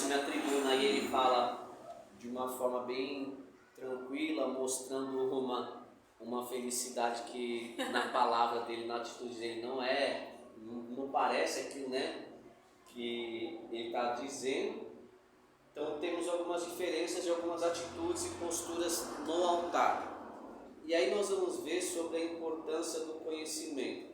décima tribuna e ele fala de uma forma bem tranquila, mostrando uma felicidade que na palavra dele, na atitude dele não parece aquilo, né, que ele está dizendo. Então temos algumas diferenças de algumas atitudes e posturas no altar. E aí nós vamos ver sobre a importância do conhecimento.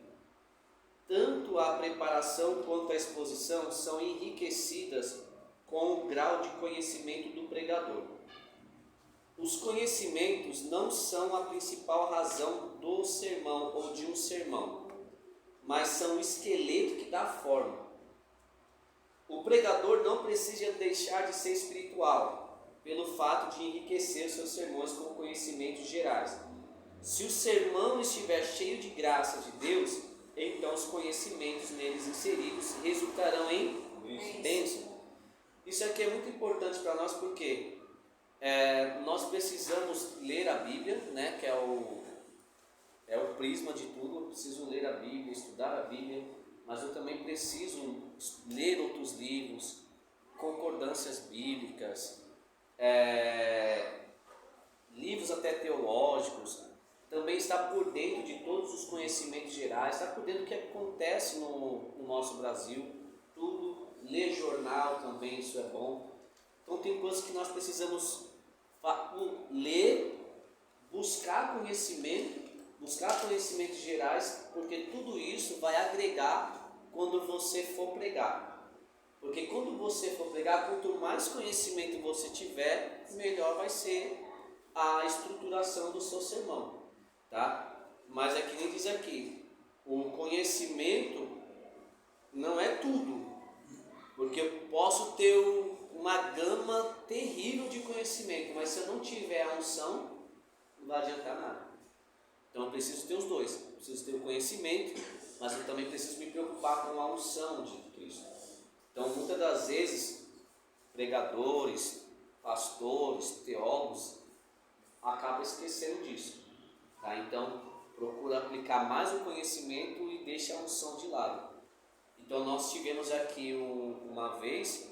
Tanto a preparação quanto a exposição são enriquecidas com o grau de conhecimento do pregador. Os conhecimentos não são a principal razão do sermão ou de um sermão, mas são o esqueleto que dá forma. O pregador não precisa deixar de ser espiritual, pelo fato de enriquecer seus sermões com conhecimentos gerais. Se o sermão estiver cheio de graça de Deus, então os conhecimentos neles inseridos resultarão em bênção. Isso aqui é muito importante para nós porque nós precisamos ler a Bíblia, né, que é o prisma de tudo. Eu preciso ler a Bíblia, estudar a Bíblia, mas eu também preciso ler outros livros, concordâncias bíblicas, livros até teológicos, também estar por dentro de todos os conhecimentos gerais, estar por dentro do que acontece no nosso Brasil, tudo, ler jornal também, isso é bom. Então tem coisas que nós precisamos ler, buscar conhecimentos gerais, porque tudo isso vai agregar quando você for pregar. Porque quando você for pregar, quanto mais conhecimento você tiver, melhor vai ser a estruturação do seu sermão, tá? Mas é que nem diz aqui, o conhecimento não é tudo, porque eu posso ter uma gama terrível de conhecimento, mas se eu não tiver a unção, não vai adiantar nada. Então eu preciso ter os dois, eu preciso ter o conhecimento, mas eu também preciso me preocupar com a unção de Cristo. Então muitas das vezes, pregadores, pastores, teólogos, acabam esquecendo disso, tá? Então procura aplicar mais o conhecimento e deixa a unção de lado. Então nós tivemos aqui uma vez,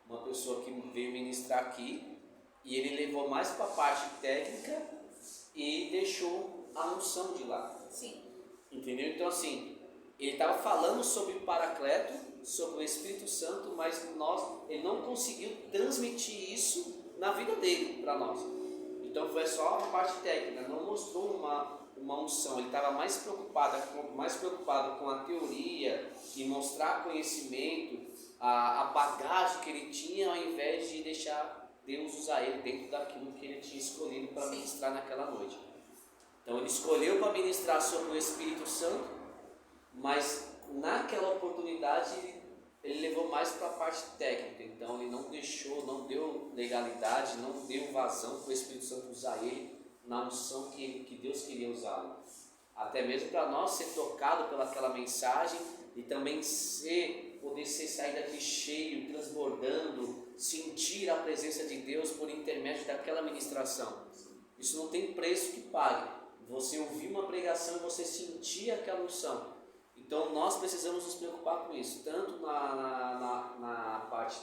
uma pessoa que veio ministrar aqui, e ele levou mais para a parte técnica e deixou a unção de lado. Sim. Entendeu? Então assim, ele estava falando sobre o Paracleto, sobre o Espírito Santo, mas ele não conseguiu transmitir isso na vida dele para nós. Então foi só a parte técnica, não mostrou uma unção. Ele estava mais preocupado com a teoria e mostrar conhecimento, a bagagem que ele tinha, ao invés de deixar Deus usar ele dentro daquilo que ele tinha escolhido para ministrar naquela noite. Então ele escolheu para ministrar sobre o Espírito Santo, mas naquela oportunidade ele levou mais para a parte técnica. Então ele não deu legalidade, não deu vazão para o Espírito Santo usar ele na unção que Deus queria usá-lo. Até mesmo para nós ser tocado pelaquela mensagem e também poder sair daqui cheio, transbordando, sentir a presença de Deus por intermédio daquela ministração. Isso não tem preço que pague. Você ouvir uma pregação e você sentir aquela unção. Então nós precisamos nos preocupar com isso, tanto na parte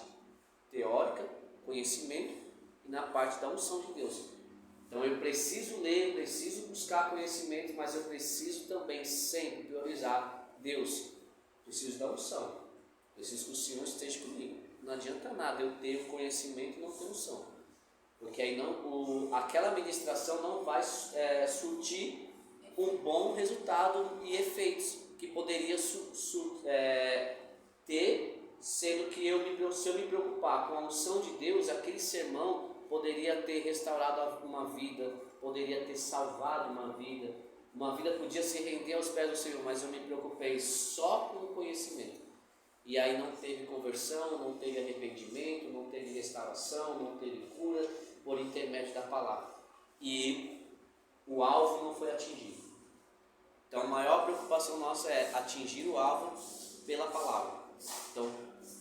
teórica, conhecimento, e na parte da unção de Deus. Então eu preciso ler, preciso buscar conhecimento, mas eu preciso também sempre priorizar Deus. Preciso da unção, preciso que o Senhor esteja comigo. Não adianta nada eu ter o conhecimento e não ter unção, porque aí aquela ministração não vai surtir um bom resultado e efeitos que poderia ter, sendo que se eu me preocupar com a unção de Deus, aquele sermão poderia ter restaurado uma vida, poderia ter salvado uma vida podia se render aos pés do Senhor, mas eu me preocupei só com o conhecimento. E aí não teve conversão, não teve arrependimento, não teve restauração, não teve cura por intermédio da palavra. E o alvo não foi atingido. Então a maior preocupação nossa é atingir o alvo pela palavra. Então,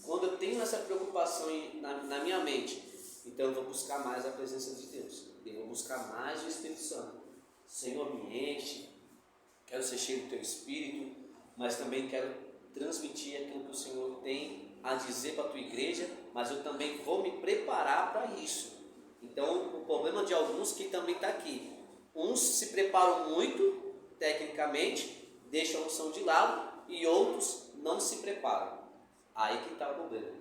quando eu tenho essa preocupação na minha mente, então eu vou buscar mais a presença de Deus. Eu vou buscar mais o Espírito Santo. Senhor, me enche, quero ser cheio do Teu Espírito, mas também quero transmitir aquilo que o Senhor tem a dizer para a tua igreja, mas eu também vou me preparar para isso. Então, o problema de alguns que também está aqui. Uns se preparam muito, tecnicamente, deixam a unção de lado, e outros não se preparam. Aí que está o problema.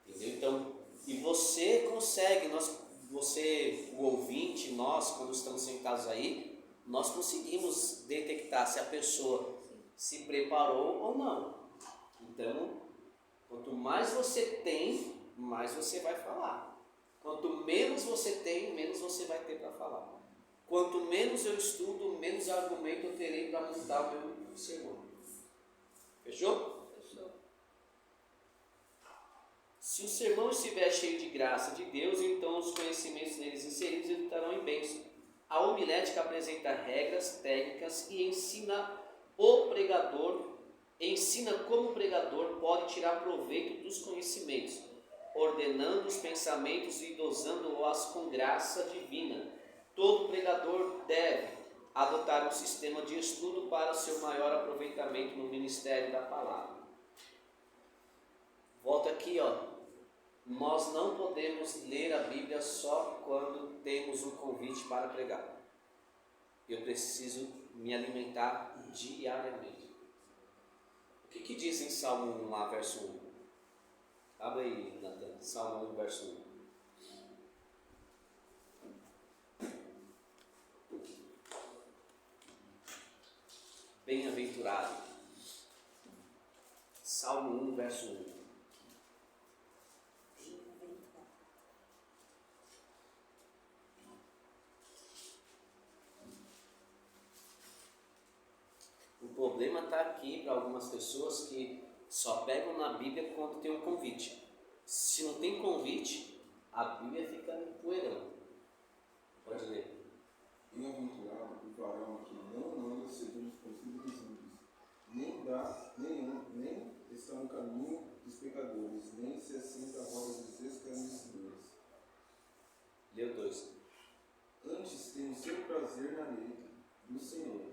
Entendeu? Então, e você consegue, você, o ouvinte, nós, quando estamos sentados aí, nós conseguimos detectar se a pessoa se preparou ou não. Então, quanto mais você tem, mais você vai falar. Quanto menos você tem, menos você vai ter para falar. Quanto menos eu estudo, menos argumento eu terei para montar o meu sermão. Fechou? Fechou. Se o sermão estiver cheio de graça de Deus, então os conhecimentos neles inseridos estarão em bênção. A homilética apresenta regras, técnicas e ensina como o pregador pode tirar proveito dos conhecimentos, ordenando os pensamentos e dosando-os com graça divina. Todo pregador deve adotar um sistema de estudo para seu maior aproveitamento no ministério da palavra. Volta aqui, ó. Nós não podemos ler a Bíblia só quando temos um convite para pregar. Eu preciso me alimentar diariamente. O que diz em Salmo 1, lá, verso 1? Abre aí, Natan, Salmo 1, verso 1. Bem-aventurado. Salmo 1, verso 1. O problema está aqui para algumas pessoas que só pegam na Bíblia quando tem um convite. Se não tem convite, a Bíblia fica no poeirão. Pode ler. Bem-aventurado o varão que não anda segundo os conselhos dos ímpios, nem está no caminho dos pecadores, nem se assenta à roda dos escarnecedores. Leu 2. Antes tem o seu prazer na lei do Senhor,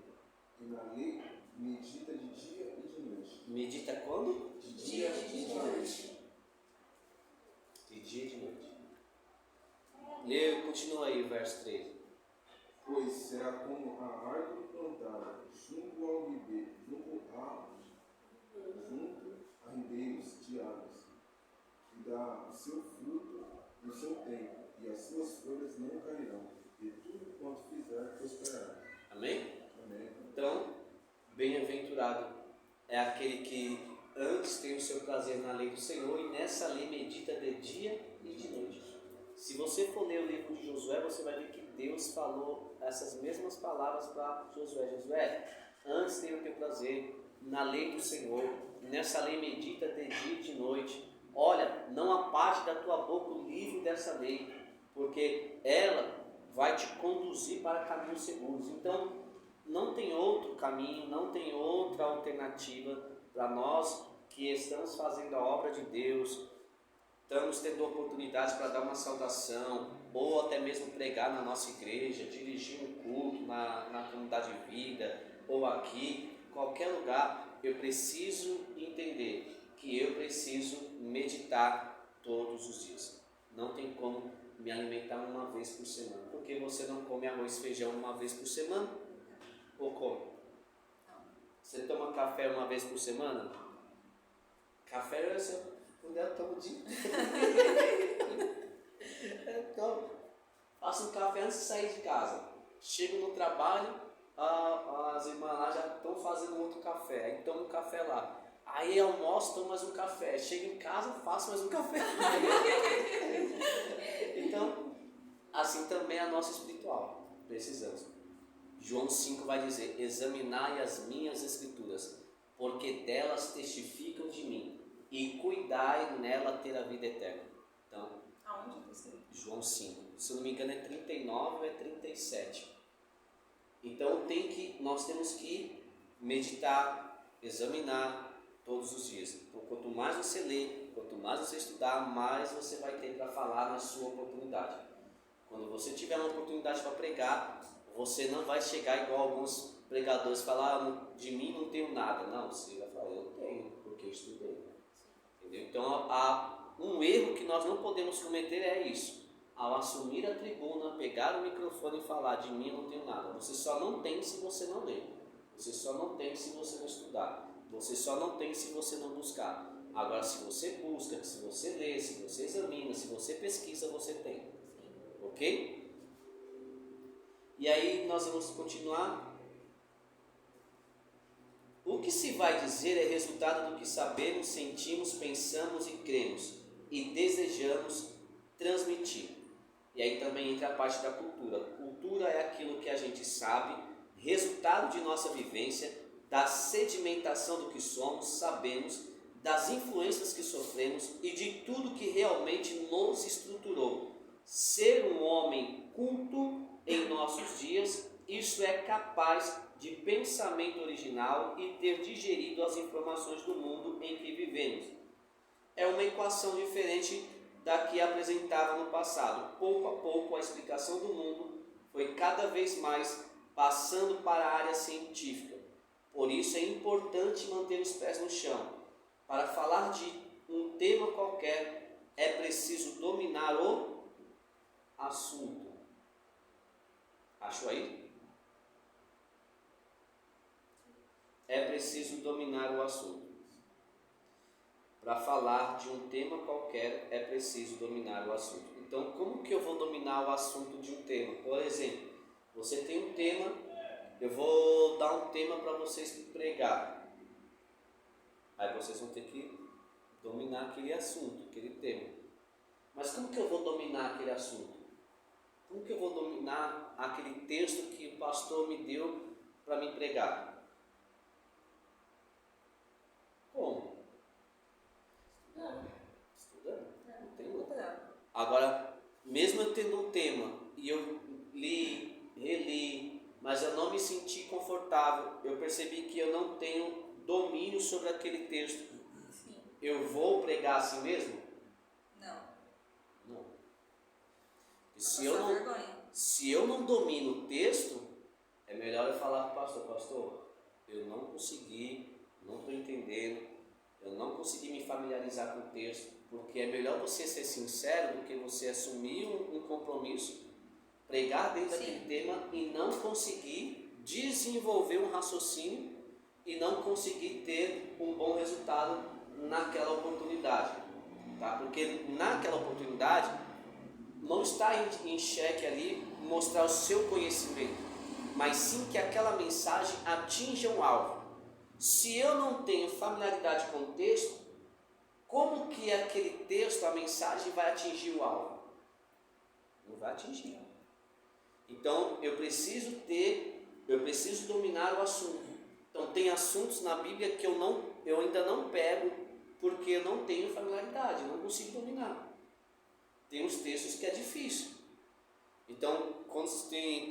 e na lei medita de dia e de noite. Medita quando? De dia e de noite. De dia e de noite. Leu, continua aí o verso 3. Pois será como a árvore plantada junto a ribeiros de águas, que dá o seu fruto no seu tempo, e as suas folhas não cairão, e tudo quanto fizer prosperará. Amém? Amém. Então, bem-aventurado é aquele que antes tem o seu prazer na lei do Senhor e nessa lei medita de dia e de noite. Se você for ler o livro de Josué, você vai ver que Deus falou essas mesmas palavras para Josué. Josué, antes tem o teu prazer na lei do Senhor, nessa lei medita de dia e de noite. Olha, não aparte da tua boca o livro dessa lei, porque ela vai te conduzir para caminhos seguros. Então, não tem outro caminho, não tem outra alternativa para nós que estamos fazendo a obra de Deus, estamos tendo oportunidades para dar uma saudação, ou até mesmo pregar na nossa igreja, dirigir um culto na comunidade de vida, ou aqui, qualquer lugar. Eu preciso entender que eu preciso meditar todos os dias. Não tem como me alimentar uma vez por semana. Porque você não come arroz e feijão uma vez por semana? Ou come? Você toma café uma vez por semana? Café quando eu tomo o dia. Então, faço um café antes de sair de casa. Chego no trabalho, as irmãs lá já estão fazendo outro café. Aí tomo um café lá. Aí almoço, tomo mais um café. Chego em casa, faço mais um café. Então, assim também é a nossa espiritual. Precisamos. João 5 vai dizer: examinai as minhas escrituras, porque delas testificam de mim, e cuidai nela ter a vida eterna. Então, aonde você? João 5, se eu não me engano é 39 ou é 37. Então nós temos que meditar, examinar todos os dias. Então, quanto mais você ler, quanto mais você estudar, mais você vai ter para falar na sua oportunidade. Quando você tiver uma oportunidade para pregar, você não vai chegar igual alguns pregadores falar: de mim não tenho nada. Não, você vai falar: eu tenho, porque eu estudei. Entendeu? Então, um erro que nós não podemos cometer é isso. Ao assumir a tribuna, pegar o microfone e falar: de mim eu não tenho nada. Você só não tem se você não ler. Você só não tem se você não estudar. Você só não tem se você não buscar. Agora, se você busca, se você lê, se você examina, se você pesquisa, você tem. Ok? E aí nós vamos continuar. O que se vai dizer é resultado do que sabemos, sentimos, pensamos e cremos e desejamos transmitir. E aí também entra a parte da cultura. Cultura é aquilo que a gente sabe, resultado de nossa vivência, da sedimentação do que somos, sabemos, das influências que sofremos e de tudo que realmente nos estruturou. Ser um homem culto em nossos dias, isso é capaz de pensamento original e ter digerido as informações do mundo em que vivemos. É uma equação diferente da que apresentava no passado. Pouco a pouco a explicação do mundo foi cada vez mais passando para a área científica. Por isso é importante manter os pés no chão. Para falar de um tema qualquer, é preciso dominar o assunto. Achou aí? É preciso dominar o assunto. Para falar de um tema qualquer, é preciso dominar o assunto. Então, como que eu vou dominar o assunto de um tema? Por exemplo, você tem um tema, eu vou dar um tema para vocês pregar. Aí vocês vão ter que dominar aquele assunto, aquele tema. Mas como que eu vou dominar aquele assunto? Como que eu vou dominar aquele texto que o pastor me deu para me pregar? Como? Estudando. Não tem outra. Agora, mesmo eu tendo um tema e eu li, reli, mas eu não me senti confortável, eu percebi que eu não tenho domínio sobre aquele texto. Sim. Eu vou pregar assim mesmo? Não. Se eu não domino o texto, é melhor eu falar para o pastor, eu não consegui, não estou entendendo, eu não consegui me familiarizar com o texto, porque é melhor você ser sincero do que você assumir um compromisso, pregar dentro daquele tema e não conseguir desenvolver um raciocínio e não conseguir ter um bom resultado naquela oportunidade, tá? Porque naquela oportunidade não está em xeque ali mostrar o seu conhecimento, mas sim que aquela mensagem atinja um alvo. Se eu não tenho familiaridade com o texto, como que aquele texto, a mensagem vai atingir o alvo? Não vai atingir. Então eu preciso dominar o assunto. Então tem assuntos na Bíblia que eu ainda não pego porque eu não tenho familiaridade, não consigo dominar. Tem uns textos que é difícil. Então,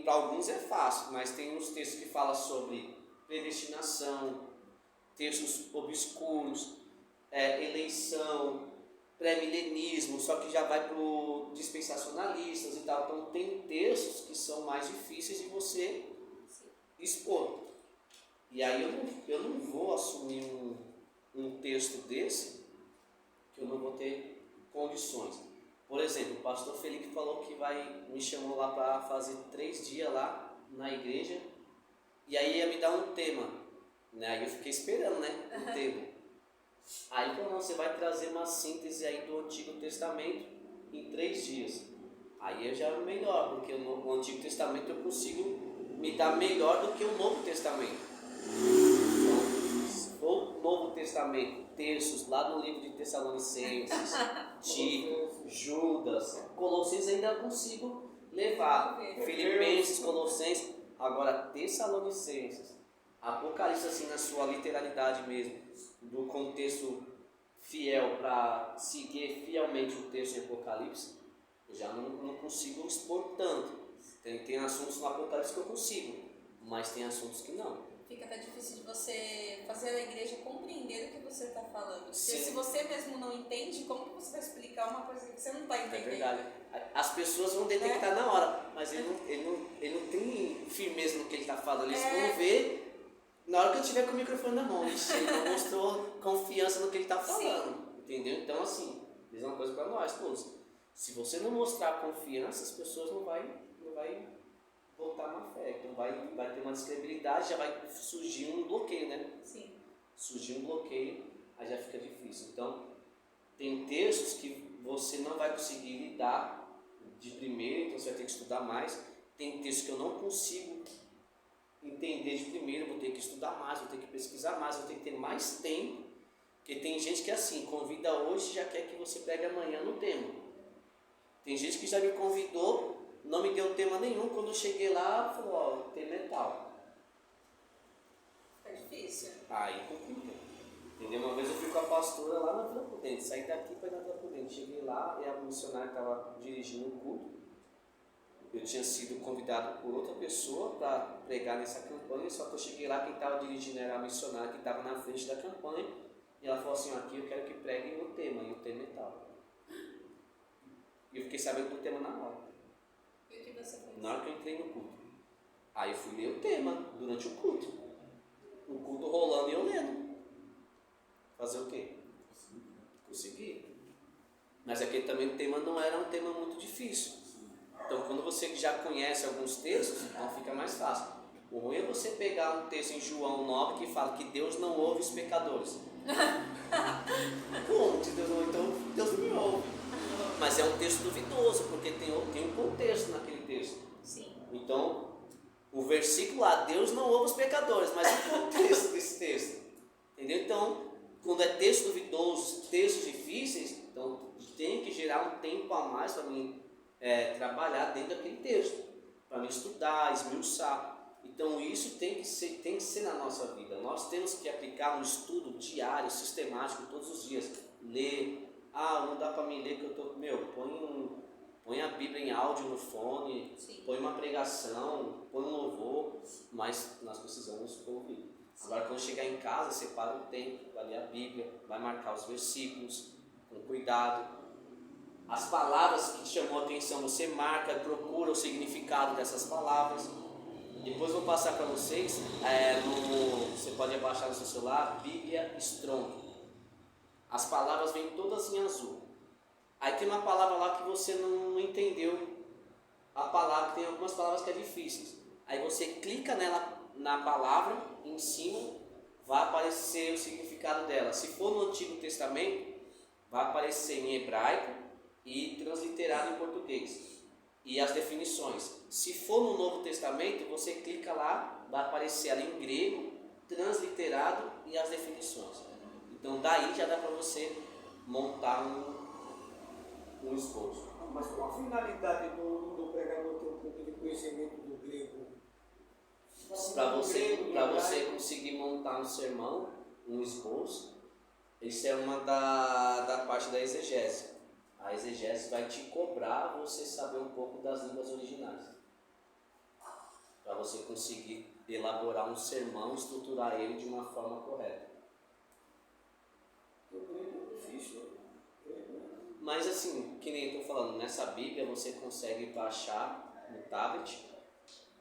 para alguns é fácil, mas tem uns textos que falam sobre predestinação, textos obscuros, eleição, pré-milenismo, só que já vai para o dispensacionalistas e tal. Então tem textos que são mais difíceis de você expor. E aí eu não vou assumir um texto desse que eu não vou ter condições. Por exemplo, o pastor Felipe falou que me chamou lá para fazer 3 dias lá na igreja, e aí ia me dar um tema, né? Aí eu fiquei esperando, né, o tema. Aí falou, não, você vai trazer uma síntese aí do Antigo Testamento em 3 dias. Aí já é melhor, porque o Antigo Testamento eu consigo me dar melhor do que o Novo Testamento. Então, o Novo Testamento, textos lá no livro de Tessalonicenses, Tito, Judas, Colossenses ainda consigo levar, Filipenses, Colossenses, agora Tessalonicenses, Apocalipse assim na sua literalidade mesmo, do contexto fiel para seguir fielmente o texto de Apocalipse, eu já não consigo expor tanto. Tem assuntos no Apocalipse que eu consigo, mas tem assuntos que não. Fica até difícil de você fazer a igreja compreender o que você está falando. Porque Sim. se você mesmo não entende, como que você vai explicar uma coisa que você não está entendendo? É verdade. As pessoas vão detectar na hora, mas ele não tem firmeza no que ele está falando. Eles vão ver na hora que eu tiver com o microfone na mão. Ele não mostrou confiança no que ele está falando. Sim. Entendeu? Então, assim, diz uma coisa para nós todos. Se você não mostrar confiança, as pessoas não vai voltar na fé. Então vai ter uma descredibilidade, já vai surgir um bloqueio, né? Sim. Surgir um bloqueio, aí já fica difícil. Então, tem textos que você não vai conseguir lidar de primeira, então você vai ter que estudar mais. Tem textos que eu não consigo entender de primeira, vou ter que estudar mais, vou ter que pesquisar mais, vou ter que ter mais tempo. Porque tem gente que é assim, convida hoje e já quer que você pregue amanhã no tema. Tem gente que já me convidou, não me deu tema nenhum, quando eu cheguei lá, falou, ó, o tema é tal. É difícil. Aí complica. Entendeu? Uma vez eu fui com a pastora lá na Vila Prudente, saí daqui para ir na Vila Prudente. Cheguei lá e a missionária estava dirigindo o culto. Eu tinha sido convidado por outra pessoa para pregar nessa campanha, só que eu cheguei lá, quem estava dirigindo era a missionária que estava na frente da campanha. E ela falou assim, aqui eu quero que preguem o tema, e o tema é tal. E eu fiquei sabendo do tema na hora. E o que você fez? Na hora que eu entrei no culto. Aí eu fui ler o tema durante o culto. O culto rolando e eu lendo. Fazer o quê? Consegui. Mas aquele também o tema não era um tema muito difícil. Então quando você já conhece alguns textos, então fica mais fácil. O ruim é você pegar um texto em João 9 que fala que Deus não ouve os pecadores. Como que Deus não ouve? Então Deus não me ouve. Mas é um texto duvidoso, porque tem um contexto naquele texto. Sim. Então, o versículo lá, Deus não ouve os pecadores, mas o contexto desse texto. Entendeu? Então, quando é texto duvidoso, textos difíceis, então tem que gerar um tempo a mais para mim trabalhar dentro daquele texto, para mim estudar, esmiuçar. Então isso tem que ser na nossa vida. Nós temos que aplicar um estudo diário, sistemático, todos os dias. Ler. Não dá para mim ler que eu estou... põe a Bíblia em áudio no fone, Sim. põe uma pregação, põe um louvor, mas nós precisamos ouvir. Agora quando chegar em casa, separa um tempo, vai ler a Bíblia, vai marcar os versículos, com cuidado. As palavras que te chamou a atenção, você marca, procura o significado dessas palavras. Depois vou passar para vocês, você pode abaixar no seu celular, Bíblia Strong. As palavras vêm todas em azul. Aí tem uma palavra lá que você não entendeu a palavra, tem algumas palavras que é difíceis. Aí você clica nela, na palavra, em cima, vai aparecer o significado dela. Se for no Antigo Testamento, vai aparecer em hebraico e transliterado em português. E as definições. Se for no Novo Testamento, você clica lá, vai aparecer ali em grego, transliterado e as definições. Então daí já dá para você montar um esboço. Mas qual a finalidade do pregador ter um pouco de conhecimento do grego? Para você conseguir montar um sermão, um esboço, isso é uma da parte da exegese. A exegese vai te cobrar você saber um pouco das línguas originais. Para você conseguir elaborar um sermão, estruturar ele de uma forma correta. O grego é difícil. Mas assim, que nem eu estou falando, nessa Bíblia você consegue baixar no tablet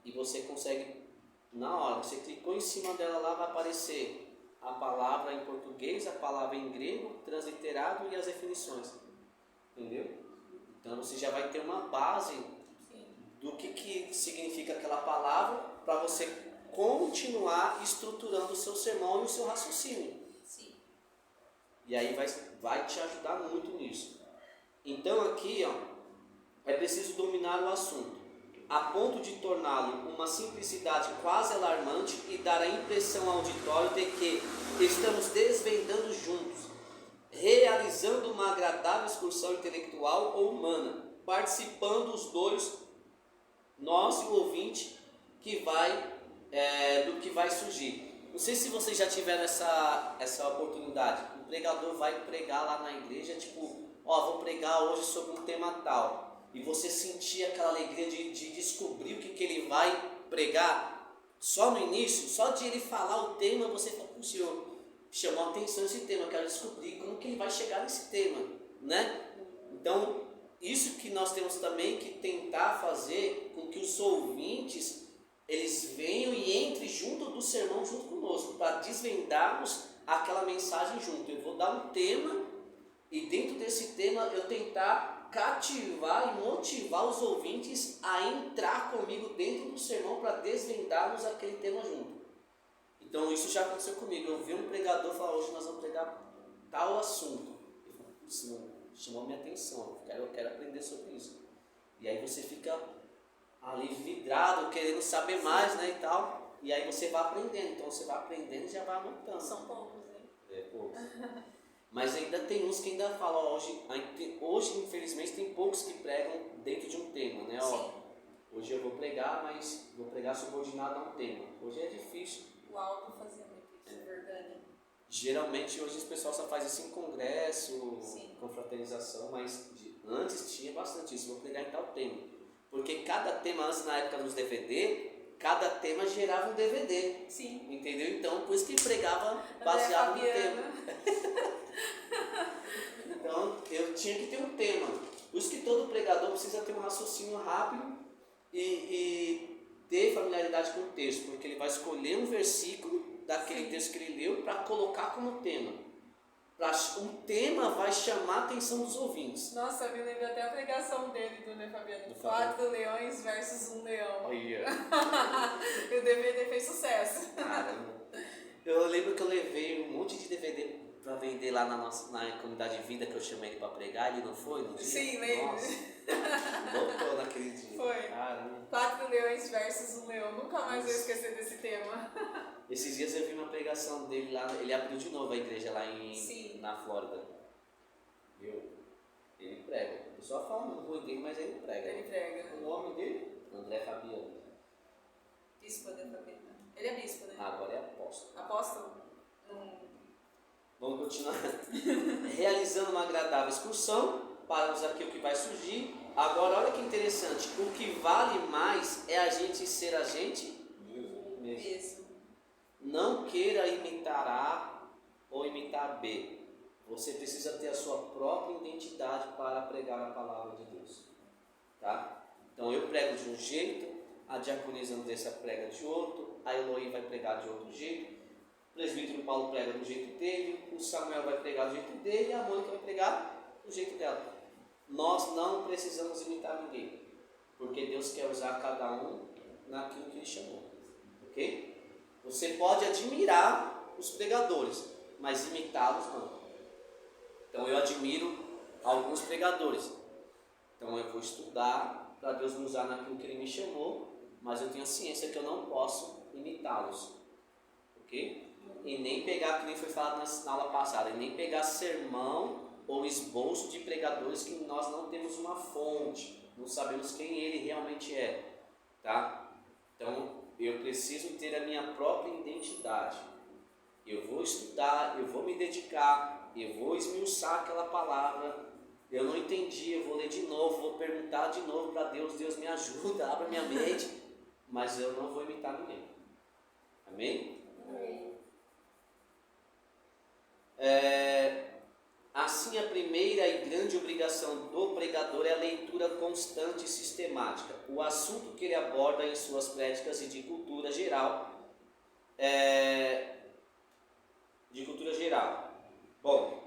e você consegue, na hora, você clicou em cima dela lá, vai aparecer a palavra em português, a palavra em grego, transliterado e as definições. Entendeu? Então você já vai ter uma base do que significa aquela palavra para você continuar estruturando o seu sermão e o seu raciocínio. Sim. E aí vai te ajudar muito nisso. Então aqui é preciso dominar o assunto, a ponto de torná-lo uma simplicidade quase alarmante e dar a impressão ao auditório de que estamos desvendando juntos, realizando uma agradável excursão intelectual ou humana, participando os dois, nós e o ouvinte, do que vai surgir. Não sei se vocês já tiveram essa oportunidade. O pregador vai pregar lá na igreja, vou pregar hoje sobre um tema tal. E você sentir aquela alegria de descobrir o que ele vai pregar. Só no início, só de ele falar o tema, você fala, o Senhor chamou a atenção esse tema, eu quero descobrir como que ele vai chegar nesse tema, né? Então, isso que nós temos também que tentar fazer com que os ouvintes, eles venham e entrem junto do sermão, junto conosco, para desvendarmos aquela mensagem junto. Eu vou dar um tema e dentro desse tema eu tentar cativar e motivar os ouvintes a entrar comigo dentro do sermão para desvendarmos aquele tema junto. Então isso já aconteceu comigo. Eu vi um pregador falar: hoje nós vamos pregar tal assunto. Eu falei: isso não chamou minha atenção, eu quero aprender sobre isso. E aí você fica ali vidrado, querendo saber mais, né, e tal. E aí você vai aprendendo. Então você vai aprendendo e já vai anotando. São poucos, né? É poucos. Mas ainda tem uns que ainda falam: ó, hoje infelizmente tem poucos que pregam dentro de um tema, né? Ó, hoje eu vou pregar, mas vou pregar subordinado a um tema. Hoje é difícil. O Aldo fazia muito isso, é verdade. Geralmente hoje o pessoal só faz isso em congresso, Sim. confraternização, mas antes tinha bastante isso: vou pregar em tal tema. Porque cada tema, antes na época dos DVD, cada tema gerava um DVD. Sim. Entendeu? Então, por isso que pregava baseado no tema. Então, eu tinha que ter um tema. Por isso que todo pregador precisa ter um raciocínio rápido e ter familiaridade com o texto, porque ele vai escolher um versículo daquele texto que ele leu para colocar como tema. Um tema vai chamar a atenção dos ouvintes. Nossa, me lembro até a pregação dele, do Né Fabiano. Do 4 leões versus 1 leão. Olha. E o DVD fez sucesso. Caramba. Eu lembro que eu levei um monte de DVD para vender lá na comunidade de vida, que eu chamei ele para pregar, ele não foi no dia? Sim, lembro. Nossa, voltou naquele dia. Foi. Caramba. 4 leões versus 1 leão. Nunca mais vou esquecer desse tema. Esses dias eu vi uma pregação dele lá, ele abriu de novo a igreja lá na Flórida. Viu? Ele prega. O pessoal fala muito ruim dele, mas ele prega. Ele prega. O nome dele? André Fabiano. Bispo André Fabiano. Ele é bispo, né? Agora é apóstolo. Apóstolo? Vamos continuar. Realizando uma agradável excursão, paramos aqui o que vai surgir. Agora olha que interessante, o que vale mais é a gente ser a gente mesmo. Não queira imitar A ou imitar B. Você precisa ter a sua própria identidade para pregar a palavra de Deus. Tá? Então eu prego de um jeito, a diaconisa Andressa prega de outro, a Eloy vai pregar de outro jeito, o presbítero Paulo prega do jeito dele, o Samuel vai pregar do jeito dele e a Mônica vai pregar do jeito dela. Nós não precisamos imitar ninguém, porque Deus quer usar cada um naquilo que Ele chamou. Ok? Você pode admirar os pregadores, mas imitá-los não. Então eu admiro alguns pregadores. Então eu vou estudar para Deus me usar naquilo que Ele me chamou, mas eu tenho ciência que eu não posso imitá-los. Ok? E nem pegar, que nem foi falado na aula passada, e nem pegar sermão ou esboço de pregadores que nós não temos uma fonte, não sabemos quem ele realmente é. Tá? Então eu preciso ter a minha própria identidade. Eu vou estudar, eu vou me dedicar, eu vou esmiuçar aquela palavra. Eu não entendi, eu vou ler de novo, vou perguntar de novo para Deus. Deus me ajuda, abra minha mente, mas eu não vou imitar ninguém. Amém? Amém. Assim, a primeira e grande obrigação do pregador é a leitura constante e sistemática. O assunto que ele aborda em suas prédicas e de cultura geral. Bom,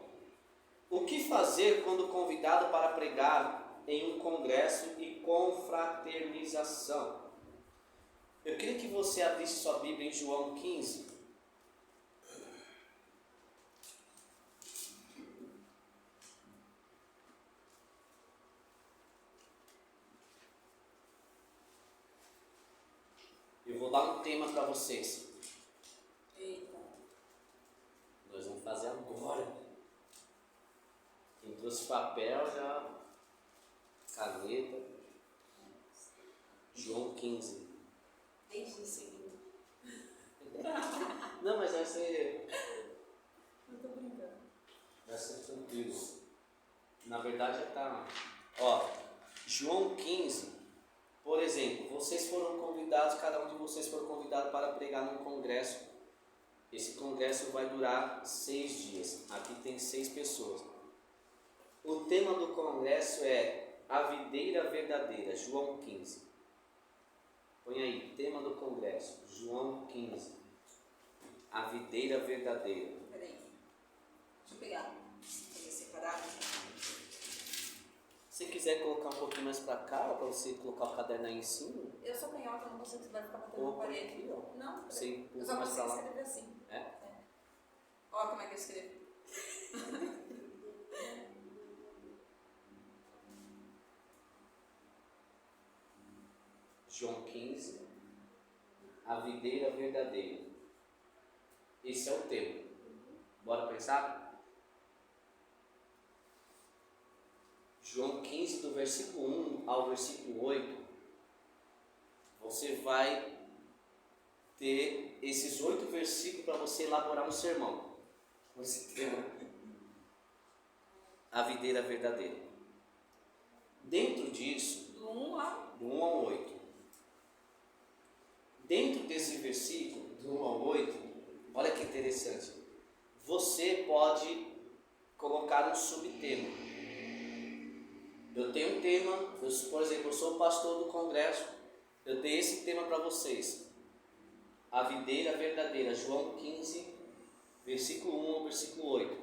o que fazer quando convidado para pregar em um congresso e confraternização? Eu queria que você abrisse sua Bíblia em João 15. Eu vou dar um tema para vocês. Eita. Nós vamos fazer agora. Quem trouxe papel já, caneta. João 15. Desde o segundo. Não, mas vai ser Não tô brincando. tranquilo. Na verdade já está. Ó, João 15. Por exemplo, vocês foram convidados, cada um de vocês foram convidados para pregar num congresso. Esse congresso vai durar 6 dias. Aqui tem 6 pessoas. O tema do congresso é a videira verdadeira, João 15. Põe aí, tema do congresso, João 15. A videira verdadeira. Peraí. Deixa eu pegar. Peguei esse separado? Se quiser colocar um pouquinho mais pra cá, para você colocar o caderno aí em cima, Eu sou canhota, não consigo, você vai ficar batendo ou na põe parede. aqui, ó. Não, Você eu empurra só mais pra consigo lá. escrever assim. É? Olha como é que eu escrevo. João 15, a videira verdadeira. Esse é o tema. Bora pensar? João 15, do versículo 1 ao versículo 8, você vai ter esses 8 versículos para você elaborar um sermão. Esse tema. A videira verdadeira. Dentro disso, Do 1 lá. do 1 ao 8. Dentro desse versículo, do 1 ao 8, olha que interessante. Você pode colocar um subtema. Eu tenho um tema, por exemplo, eu sou pastor do congresso, eu dei esse tema para vocês. A videira verdadeira, João 15, versículo 1 ao versículo 8.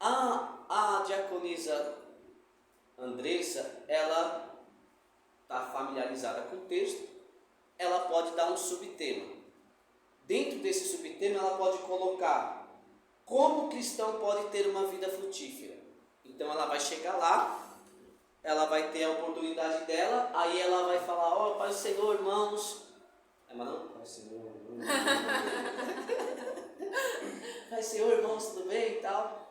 A diaconisa Andressa, ela está familiarizada com o texto, ela pode dar um subtema. Dentro desse subtema, ela pode colocar como o cristão pode ter uma vida frutífera. Então, ela vai chegar lá, ela vai ter a oportunidade dela, aí ela vai falar: ó, Pai do Senhor, irmãos. Mas não, Pai do Senhor, irmãos. Pai do Senhor, irmãos, tudo bem e tal.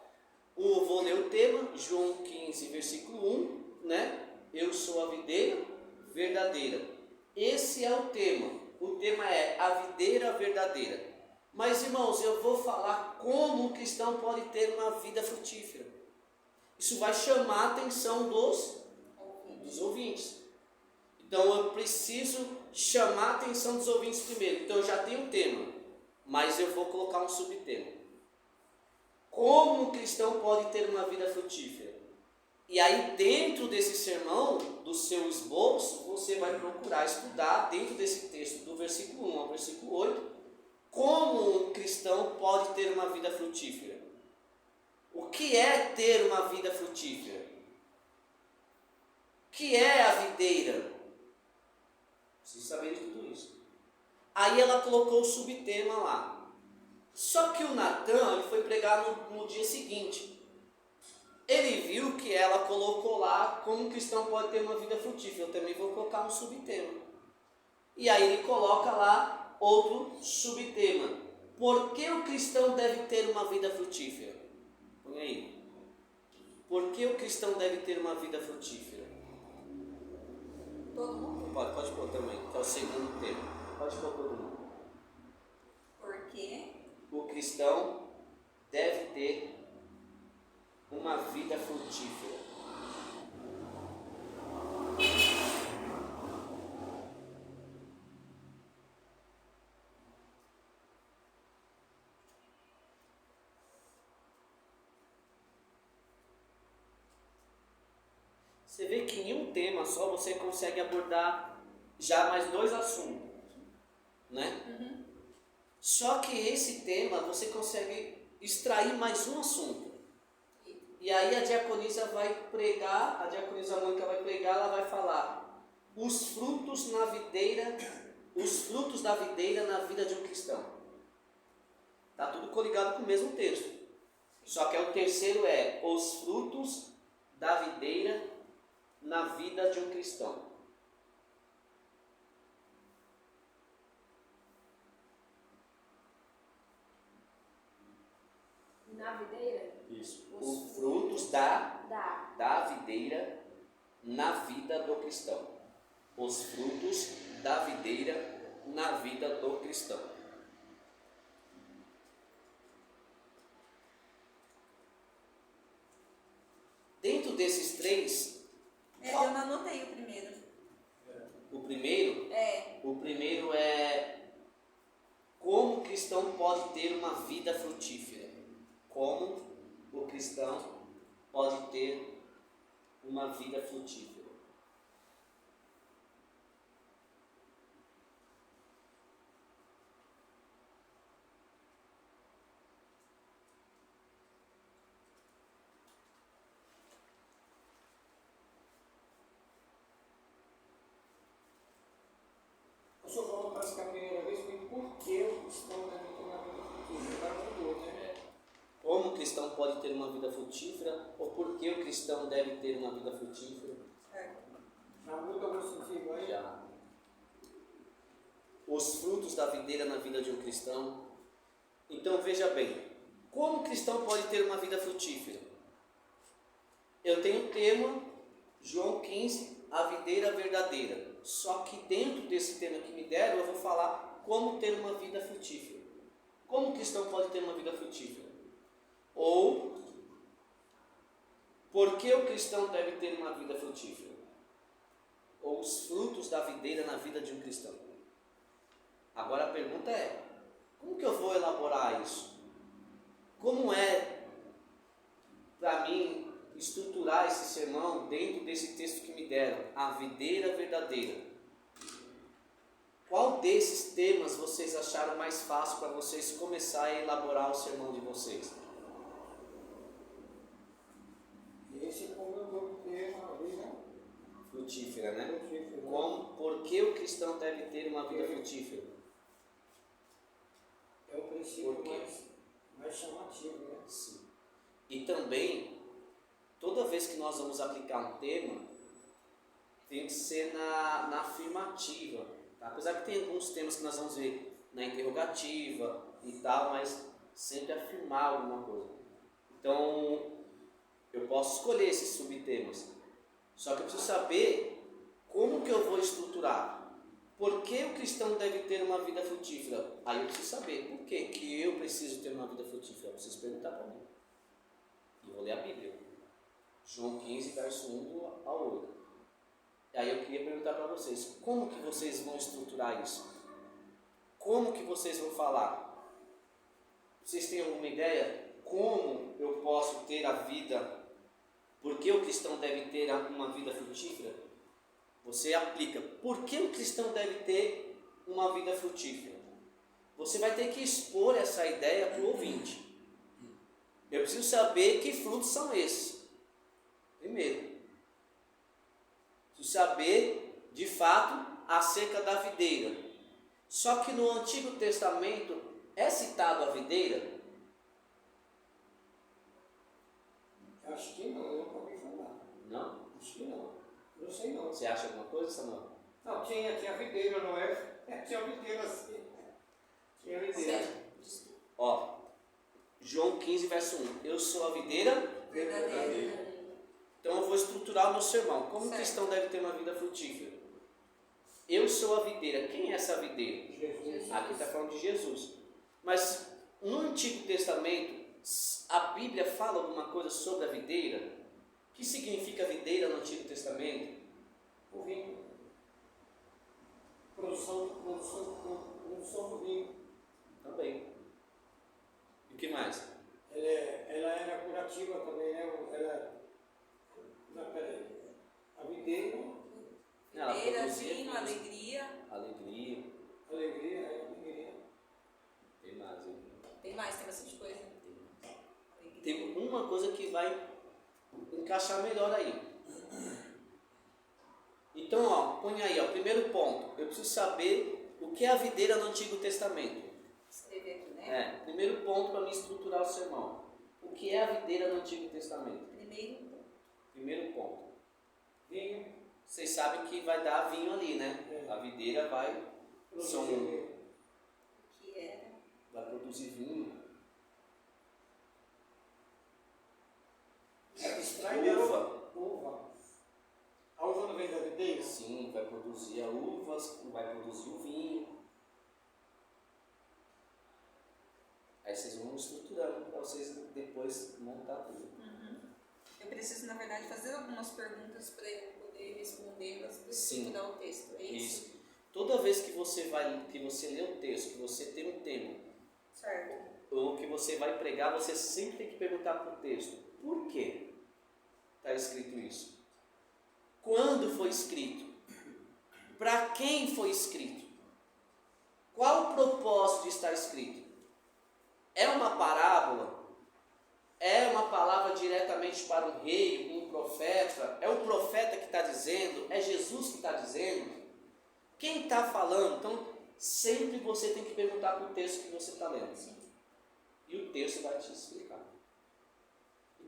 Vou ler o tema, João 15, versículo 1, né? Eu sou a videira verdadeira. Esse é o tema. O tema é a videira verdadeira. Mas, irmãos, eu vou falar como o cristão pode ter uma vida frutífera. Isso vai chamar a atenção dos ouvintes. Então, eu preciso chamar a atenção dos ouvintes primeiro. Então, eu já tenho o tema, mas eu vou colocar um subtema. Como o cristão pode ter uma vida frutífera? E aí, dentro desse sermão, do seu esboço, você vai procurar estudar, dentro desse texto, do versículo 1 ao versículo 8, como um cristão pode ter uma vida frutífera. O que é ter uma vida frutífera? O que é a videira? Preciso saber de tudo isso. Aí ela colocou o subtema lá. Só que o Natan, ele foi pregar no dia seguinte. Ele viu que ela colocou lá como um cristão pode ter uma vida frutífera. Eu também vou colocar um subtema. E aí ele coloca lá outro subtema. Por que o cristão deve ter uma vida frutífera? Põe aí. Por que o cristão deve ter uma vida frutífera? Todo mundo? Pode pôr também, que é o segundo tema. Pode pôr todo mundo. Por quê? O cristão deve ter uma vida frutífera. Você vê que em um tema só você consegue abordar já mais 2 assuntos, né? Uhum. Só que esse tema você consegue extrair mais um assunto. E aí a diaconisa vai pregar, a diaconisa Mônica vai pregar, ela vai falar os frutos na videira, os frutos da videira na vida de um cristão. Está tudo coligado com o mesmo texto. Só que o terceiro é os frutos da videira na vida de um cristão. Na videira? Isso. Os frutos da videira na vida do cristão. Os frutos da videira na vida do cristão. Dentro desses 3, Eu não anotei o primeiro. o primeiro é como o cristão pode ter uma vida frutífera. Como o cristão pode ter uma vida frutífera. cristão pode ter uma vida frutífera ou por que o cristão deve ter uma vida frutífera. Já muda o sentido aí. Já. Os frutos da videira na vida de um cristão. Então veja bem, como o cristão pode ter uma vida frutífera? Eu tenho o tema, João 15, a videira verdadeira. Só que dentro desse tema que me deram, eu vou falar como ter uma vida frutífera. Como o cristão pode ter uma vida frutífera? Ou, por que o cristão deve ter uma vida frutífera? Ou os frutos da videira na vida de um cristão. Agora a pergunta é, como que eu vou elaborar isso? Como é para mim estruturar esse sermão dentro desse texto que me deram, a videira verdadeira? Qual desses temas vocês acharam mais fácil para vocês começarem a elaborar o sermão de vocês? Esse como eu vou ter uma vida Frutífera, né? frutífera. Por que o cristão deve ter uma vida frutífera? É o princípio Por quê? mais chamativo, né? Sim. E também, toda vez que nós vamos aplicar um tema, tem que ser na afirmativa. Tá? Apesar que tem alguns temas que nós vamos ver na interrogativa e tal, mas sempre afirmar alguma coisa. Então, eu posso escolher esses subtemas. Só que eu preciso saber como que eu vou estruturar. Por que o cristão deve ter uma vida frutífera? Aí eu preciso saber por que eu preciso ter uma vida frutífera. Eu preciso perguntar para mim. E vou ler a Bíblia. João 15, verso 1 ao 8. Aí eu queria perguntar para vocês, como que vocês vão estruturar isso? Como que vocês vão falar? Vocês têm alguma ideia? Como eu posso ter a vida? Por que o cristão deve ter uma vida frutífera? Você aplica. Por que o cristão deve ter uma vida frutífera? Você vai ter que expor essa ideia para o ouvinte. Eu preciso saber que frutos são esses. Primeiro, preciso saber, de fato, acerca da videira. Só que no Antigo Testamento é citado a videira? Acho que não, eu nunca ouvi falar. Não? Acho que não. Não sei não. Você acha alguma coisa, Samuel? Não, tinha videira, não é? Tinha videira assim. Tinha videira. Ó, João 15, verso 1. Eu sou a videira. Verdadeira. Então eu vou estruturar o meu sermão. Como o Certo. cristão deve ter uma vida frutífera? Eu sou a videira. Quem é essa videira? Jesus. Aqui está falando de Jesus. Mas no Antigo Testamento, a Bíblia fala alguma coisa sobre a videira? O que significa videira no Antigo Testamento? O vinho. Produção do vinho. Também. E o que mais? Ela era curativa também, né? Não, peraí. A videira, Ela Videira, produzia vinho, coisas. alegria. Alegria. alegria, alegria. Tem mais, hein? Tem mais, tem bastante coisa. Alegria. Tem uma coisa que vai encaixar melhor aí. Então, ó, põe aí, ó, primeiro ponto. Eu preciso saber o que é a videira no Antigo Testamento. Escrever aqui, né? Primeiro ponto para mim estruturar o sermão. O que é a videira no Antigo Testamento? Primeiro ponto. Vinho, Vocês sabem que vai dar vinho ali, né? A videira vai Que era. vai produzir vinho. extrai Uva. uva. A uva não vem da videira? Sim, vai produzir a uvas, vai produzir o vinho. Aí vocês vão estruturando para vocês depois montar tudo. Eu preciso, na verdade, fazer algumas perguntas para eu poder respondê-las para Sim. estudar o texto. É isso? Isso. Toda vez que você lê o texto, que você tem um tema, Certo. ou que você vai pregar, você sempre tem que perguntar para o texto: por que está escrito isso? Quando foi escrito? Para quem foi escrito? Qual o propósito de estar escrito? É uma parábola? É uma palavra diretamente para um rei, um profeta? É o profeta que está dizendo? É Jesus que está dizendo? Quem está falando? Então, sempre você tem que perguntar para o texto que você está lendo. Sim. E o texto vai te explicar.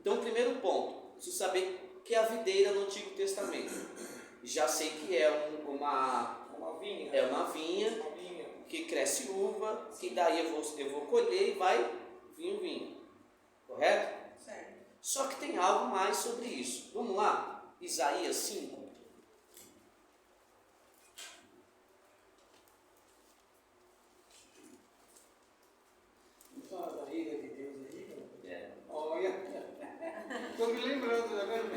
Então, primeiro ponto, preciso saber o que é a videira no Antigo Testamento. Já sei que é Uma vinha. é uma vinha Uma vinha. que cresce uva, que daí eu vou colher e vai vir o vinho. Correto? Certo. Só que tem algo mais sobre isso. Vamos lá? Isaías 5. Não fala da ira de Deus aí, não? É. Olha. Estou me lembrando, tá vendo?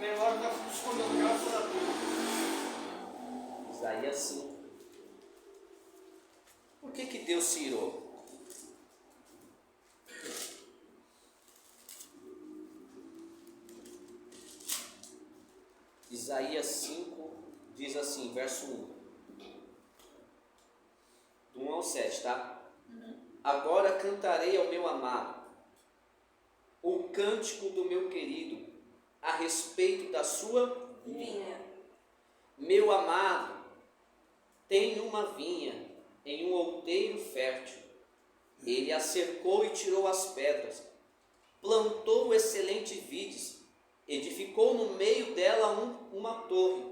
Memória está funcionando, graças a Deus. Isaías 5. Por que Deus se irou? Isaías 5 diz assim, verso 1. Do 1 ao 7, tá? Agora cantarei ao meu amado o cântico do meu querido a respeito da sua Vinha. Meu amado tem uma vinha em um outeiro fértil. Ele a cercou e tirou as pedras. Plantou excelentes vides. Edificou no meio dela uma torre.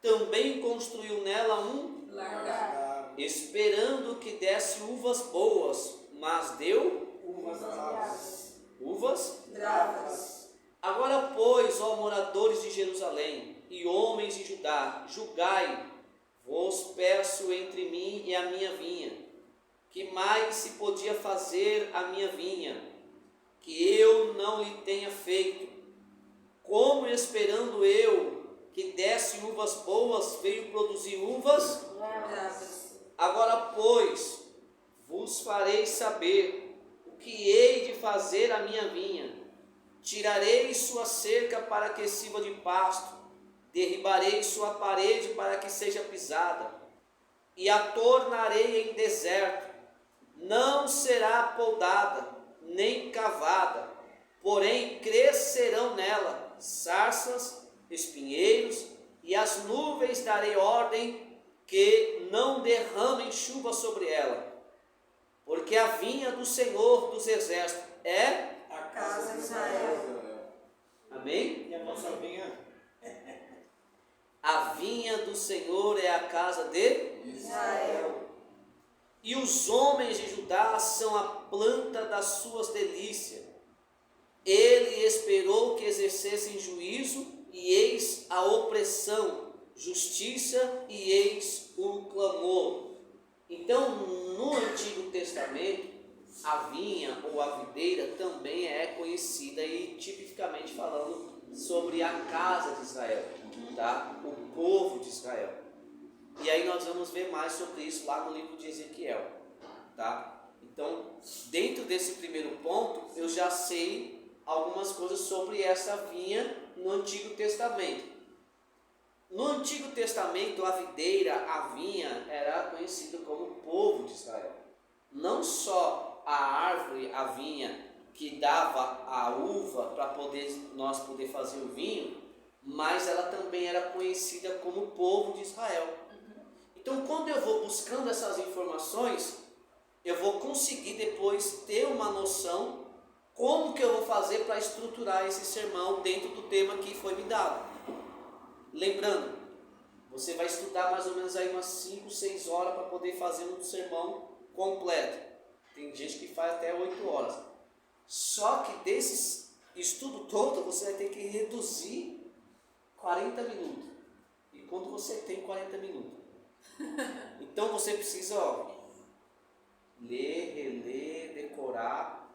Também construiu nela um, Largar. esperando que desse uvas boas, mas deu Uvas bravas. uvas. Bravas. Agora, pois, ó moradores de Jerusalém e homens de Judá, julgai, vos peço entre mim e a minha vinha. Que mais se podia fazer a minha vinha, que eu não lhe tenha feito? Como esperando eu que desse uvas boas, veio produzir uvas? Bravas. Agora, pois, vos farei saber o que hei de fazer à minha vinha. Tirarei sua cerca para que sirva de pasto, derribarei sua parede para que seja pisada, e a tornarei em deserto. Não será podada, nem cavada, porém crescerão nela sarças, espinheiros, e as nuvens darei ordem que não derramem chuva sobre ela. Porque a vinha do Senhor dos Exércitos é... A Casa de Israel. Amém? E a nossa vinha. A vinha do Senhor é a casa de Israel. E os homens de Judá são a planta das suas delícias. Ele esperou que exercessem juízo, e eis a opressão, justiça, e eis o clamor. Então, no Antigo Testamento, a vinha ou a videira também é conhecida e tipicamente falando sobre a casa de Israel, tá? O povo de Israel. E aí nós vamos ver mais sobre isso lá no livro de Ezequiel, tá? Então, dentro desse primeiro ponto, eu já sei algumas coisas sobre essa vinha no Antigo Testamento. No Antigo Testamento, a videira, a vinha, era conhecida como o povo de Israel. Não só a árvore, a vinha, que dava a uva para nós poder fazer o vinho, mas ela também era conhecida como o povo de Israel. Então, quando eu vou buscando essas informações, eu vou conseguir depois ter uma noção como que eu vou fazer para estruturar esse sermão dentro do tema que foi me dado. Lembrando, você vai estudar mais ou menos aí umas 5, 6 horas para poder fazer um sermão completo. Tem gente que faz até 8 horas. Só que desse estudo todo, você vai ter que reduzir 40 minutos. E quando você tem 40 minutos? Então você precisa ler, reler, decorar,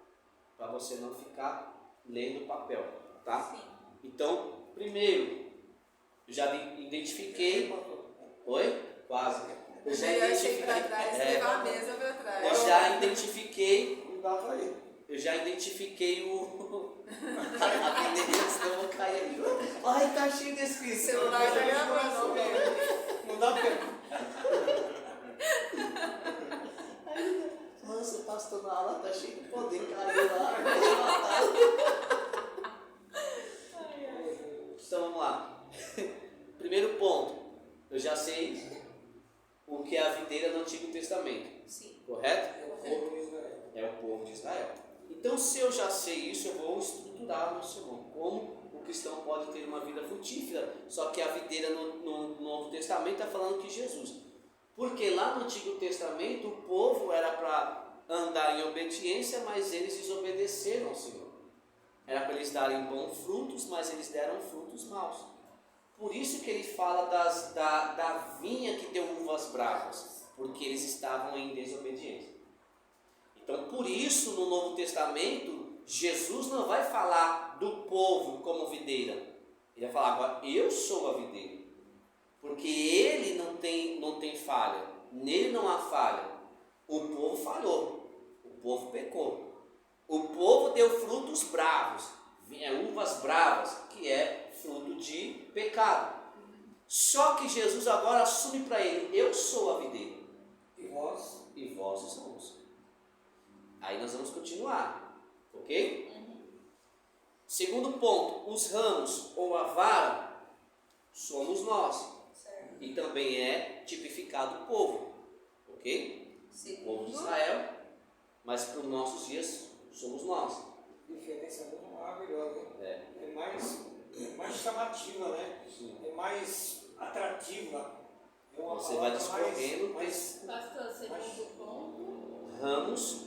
para você não ficar lendo papel, tá? Sim. Então, primeiro, eu já identifiquei. Oi? Quase. Eu já Achei para trás, levar a mesa para trás. Eu já identifiquei. Não dá para ir. Eu já identifiquei a videira, senão eu vou cair ali. Ai, tá cheio de escrito. O celular tá gravando, não, velho. Não dá para. Nossa, o pastor na aula tá cheio de poder, caiu lá. Então vamos lá. Primeiro ponto, eu já sei o que é a videira no Antigo Testamento. Sim. Correto? É o povo de Israel. É o povo de Israel. Então, se eu já sei isso, eu vou estruturar estruturar no sermão. Como o cristão pode ter uma vida frutífera, só que a videira no Novo Testamento está falando que Jesus. Porque lá no Antigo Testamento o povo era para andar em obediência, mas eles desobedeceram ao Senhor. Era para eles darem bons frutos, mas eles deram frutos maus. Por isso que ele fala da vinha que deu uvas bravas, porque eles estavam em desobediência. Então, por isso, no Novo Testamento, Jesus não vai falar do povo como videira. Ele vai falar, agora, eu sou a videira. Porque ele não tem falha. Nele não há falha. O povo falhou. O povo pecou. O povo deu frutos bravos. Uvas bravas, que é fruto de pecado. Só que Jesus agora assume para ele, eu sou a videira. E vós? E vós os ramos. Aí nós vamos continuar. Ok? Segundo ponto, os ramos ou a vara somos nós. Certo. E também é tipificado o povo. Ok? O povo de Israel. Mas para os nossos dias somos nós. A diferença é muito maravilhosa. É. É mais chamativa, né? Sim. É mais atrativa. É uma Você vai palavra discorrendo Pastor, segundo ponto. ramos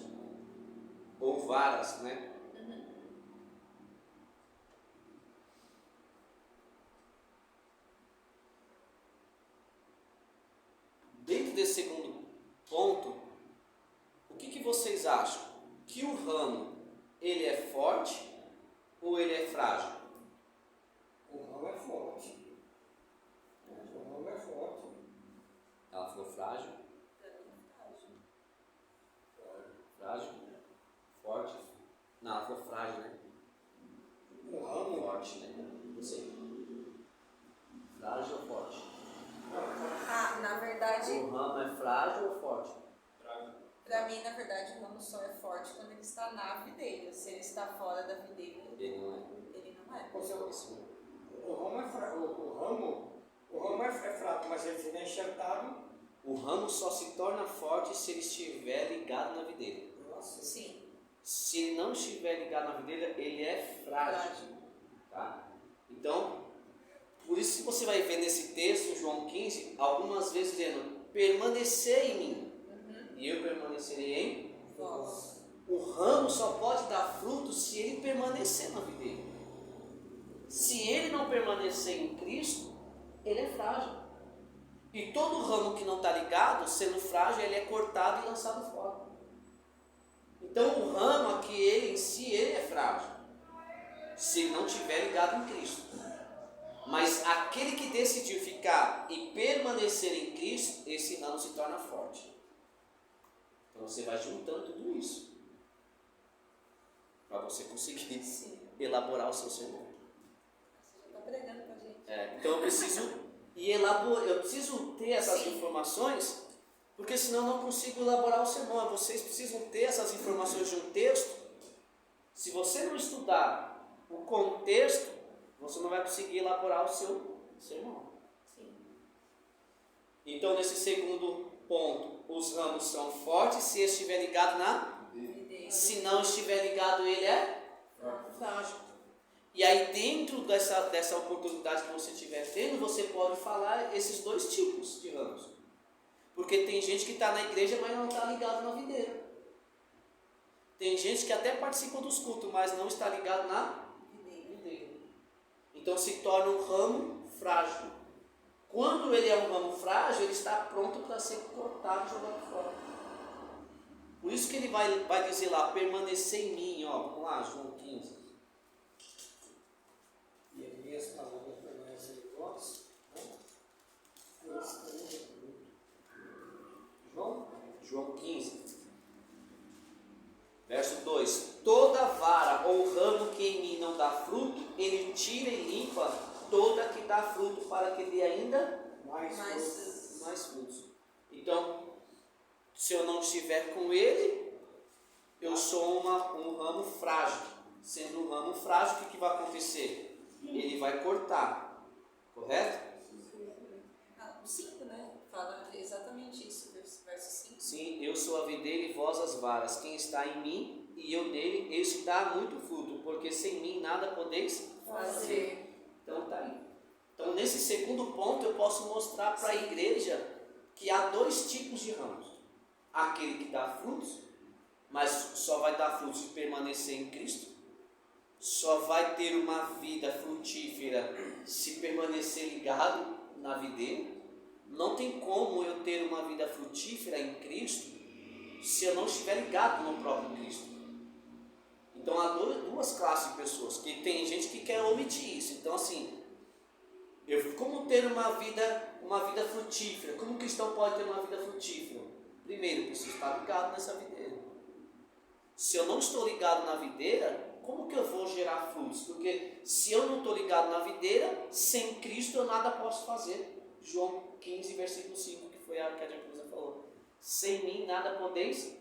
ou varas, né? Dentro desse segundo ponto, o que vocês acham? Que o ramo, ele é forte ou ele é frágil? O ramo é forte. O ramo é forte. Ela falou frágil? Frágil? Forte? Não, ela falou frágil, né? O ramo Forte, né? Não sei. Frágil ou forte? Ah, na verdade, O ramo é frágil ou forte? para mim, na verdade, o ramo só é forte quando ele está na videira. Se ele está fora da videira, Ele não é. ele não é. o ramo é fraco. O ramo é fraco, mas ele fica enxertado. O ramo só se torna forte se ele estiver ligado na videira. Nossa. Sim. Se ele não estiver ligado na videira, ele é frágil. Tá? Então, por isso que você vai ver nesse texto, João 15, algumas vezes dizendo, permanecer em mim, e eu permanecerei em Vós. O ramo só pode dar fruto se ele permanecer na videira. Se ele não permanecer em Cristo, ele é frágil. E todo ramo que não está ligado, sendo frágil, ele é cortado e lançado fora. Então o ramo aqui, ele em si, ele é frágil, se ele não estiver ligado em Cristo. Mas aquele que decidiu ficar e permanecer em Cristo, esse ramo se torna forte. Então você vai juntando tudo isso para você conseguir elaborar o seu sermão. Você já está pregando para a gente. Então eu preciso ter essas informações, porque senão eu não consigo elaborar o sermão. Vocês precisam ter essas informações de um texto. Se você não estudar o contexto, você não vai conseguir elaborar o seu sermão. Então, nesse segundo ponto, os ramos são fortes se estiver ligado na Videira. Se não estiver ligado, ele é frágil. E aí, dentro dessa oportunidade que você estiver tendo, você pode falar esses dois tipos de ramos. Porque tem gente que está na igreja, mas não está ligado na videira. Tem gente que até participa dos cultos, mas não está ligado na videira. Então se torna um ramo frágil. Quando ele é um ramo frágil, ele está pronto para ser cortado e jogado fora. Por isso que ele vai dizer lá, permanecer em mim, ó, vamos lá, João 15. E as minhas palavras permanecem em vós. João 15, verso 2: Toda vara ou ramo que em mim não dá fruto, ele tira e limpa toda que dá fruto, para que dê ainda mais frutos. Então, se eu não estiver com ele, eu sou um ramo frágil. Sendo um ramo frágil, o que vai acontecer? Ele vai cortar, correto? O 5, né? Fala exatamente isso, verso 5. Sim, eu sou a videira e vós as varas. Quem está em mim e eu nele, esse dá muito fruto, porque sem mim nada podeis Fazer. Então tá aí. Então nesse segundo ponto eu posso mostrar para a igreja que há dois tipos de ramos. Aquele que dá frutos, mas só vai dar frutos se permanecer em Cristo. Só vai ter uma vida frutífera se permanecer ligado na videira. Não tem como eu ter uma vida frutífera em Cristo se eu não estiver ligado no próprio Cristo. Então há duas classes de pessoas, que tem gente que quer omitir isso. Então assim, como ter uma vida frutífera? Como um cristão pode ter uma vida frutífera? Primeiro, eu preciso estar ligado nessa videira. Se eu não estou ligado na videira, como que eu vou gerar frutos? Porque se eu não estou ligado na videira, sem Cristo eu nada posso fazer. João 15, versículo 5, que foi a que a Diaconisa falou. Sem mim nada podeis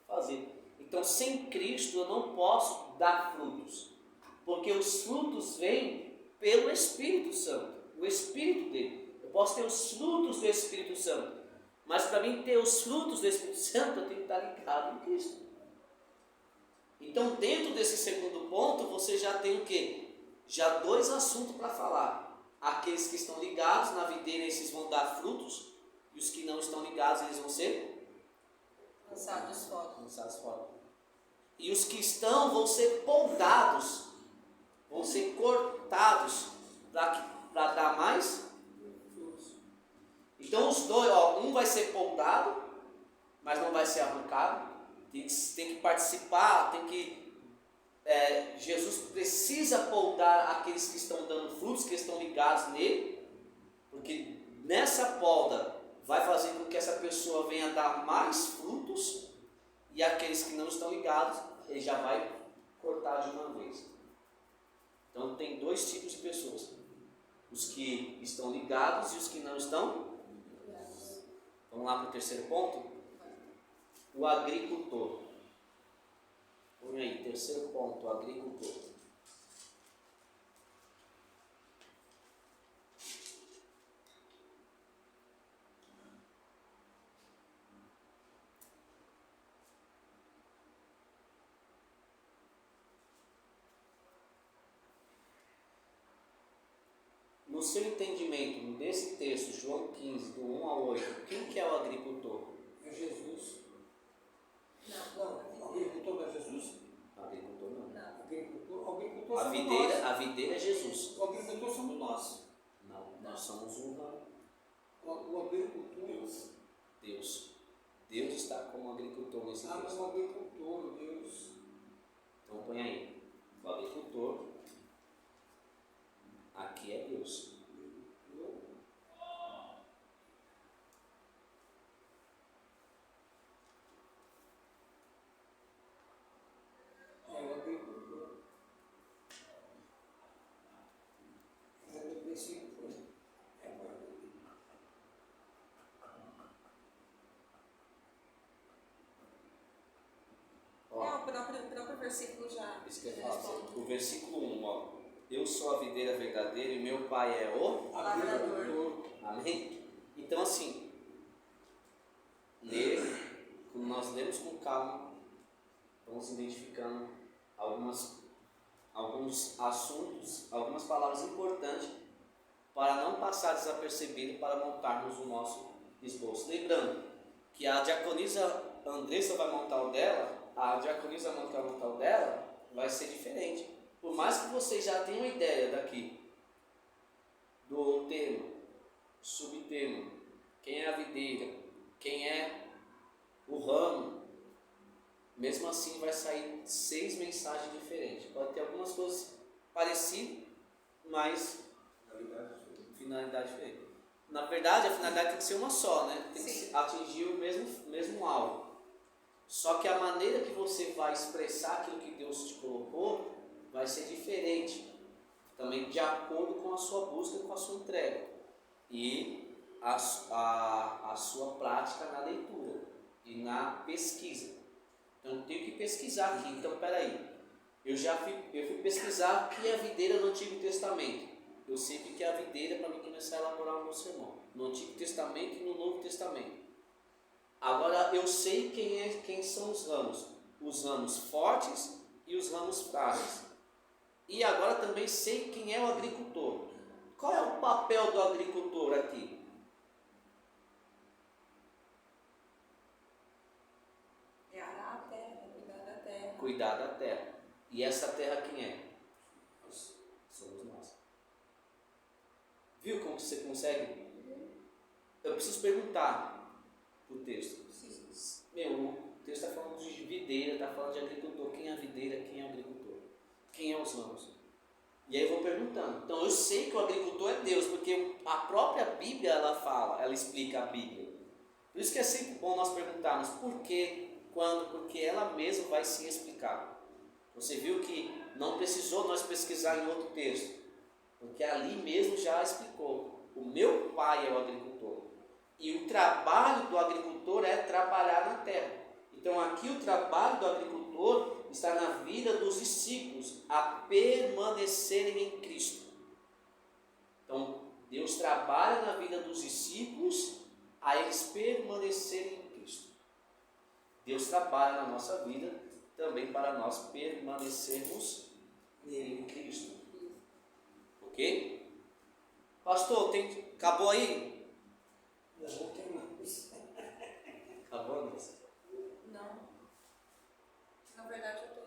fazer. Então, sem Cristo eu não posso dar frutos. Porque os frutos vêm pelo Espírito Santo. O Espírito dele. Eu posso ter os frutos do Espírito Santo. Mas para mim ter os frutos do Espírito Santo, eu tenho que estar ligado em Cristo. Então, dentro desse segundo ponto, você já tem o quê? Já dois assuntos para falar. Aqueles que estão ligados na videira, esses vão dar frutos. E os que não estão ligados, eles vão ser Lançados fora. lançados fora. E os que estão vão ser podados, vão ser cortados para dar mais frutos. Então os dois, um vai ser podado, mas não vai ser arrancado. Tem que participar, Jesus precisa podar aqueles que estão dando frutos, que estão ligados nele, porque nessa poda vai fazer com que essa pessoa venha dar mais frutos, e aqueles que não estão ligados, ele já vai cortar de uma vez. Então tem dois tipos de pessoas: os que estão ligados e os que não estão. Vamos lá para o terceiro ponto? O agricultor. Põe aí, terceiro ponto, o agricultor. No seu entendimento, desse texto, João 15, do 1 ao 8, quem que é o agricultor? É Jesus. Não. Não, o agricultor não é Jesus. Agricultor não. Não. Agricultor A somos videira é Jesus. nós. O agricultor somos nós. Não, nós somos um ramo. O agricultor. Deus. Deus está como agricultor nesse Mas texto. o agricultor, Deus. Então põe aí. O agricultor. Aqui é Deus. É o agricultor. É no princípio. É o agricultor. É, o próprio versículo já Isso que eu falo. responde. O versículo 1, ó. Eu sou a videira verdadeira e meu pai é o. Lavrador. Amém? Então assim, quando nós lemos com calma, vamos identificando alguns assuntos, algumas palavras importantes para não passar desapercebido, para montarmos o nosso esboço. Lembrando que a diaconisa Andressa vai montar o dela, a diaconisa vai montar o dela, vai ser diferente. Por mais que vocês já tenham uma ideia daqui do tema, subtema, quem é a videira, quem é o ramo, mesmo assim vai sair 6 mensagens diferentes. Pode ter algumas coisas parecidas, mas finalidade diferente. Na verdade, a finalidade tem que ser uma só, né? Tem que atingir o mesmo alvo. Só que a maneira que você vai expressar aquilo que Deus te colocou vai ser diferente, também de acordo com a sua busca, com a sua entrega e a sua prática na leitura e na pesquisa. Então eu tenho que pesquisar aqui. Então peraí, eu fui pesquisar o que é a videira no Antigo Testamento. Eu sei o que é a videira para mim começar a elaborar o meu sermão no Antigo Testamento e no Novo Testamento. Agora eu sei quem são os ramos. os ramos fortes e os ramos frágeis. E agora também sei quem é o agricultor. Qual é o papel do agricultor aqui? É arar a terra, cuidar da terra. Cuidar da terra. E essa terra quem é? Somos nós. Viu como você consegue? Eu preciso perguntar o texto. Meu, o texto está falando de videira, está falando de agricultor. Quem é a videira? Quem é o agricultor? Quem é os ramos? E aí eu vou perguntando. Então eu sei que o agricultor é Deus, porque a própria Bíblia ela fala, ela explica a Bíblia. Por isso que é sempre bom nós perguntarmos por quê, quando, porque ela mesma vai se explicar. Você viu que não precisou nós pesquisar em outro texto, porque ali mesmo já explicou. O meu pai é o agricultor. E o trabalho do agricultor é trabalhar na terra. Então aqui o trabalho do agricultor está na vida dos discípulos, a permanecerem em Cristo. Então Deus trabalha na vida dos discípulos a eles permanecerem em Cristo. Deus trabalha na nossa vida também para nós permanecermos em Cristo. Ok? Pastor, acabou aí? Não tem mais. Acabou, Anissa? Não. Na verdade, eu estou.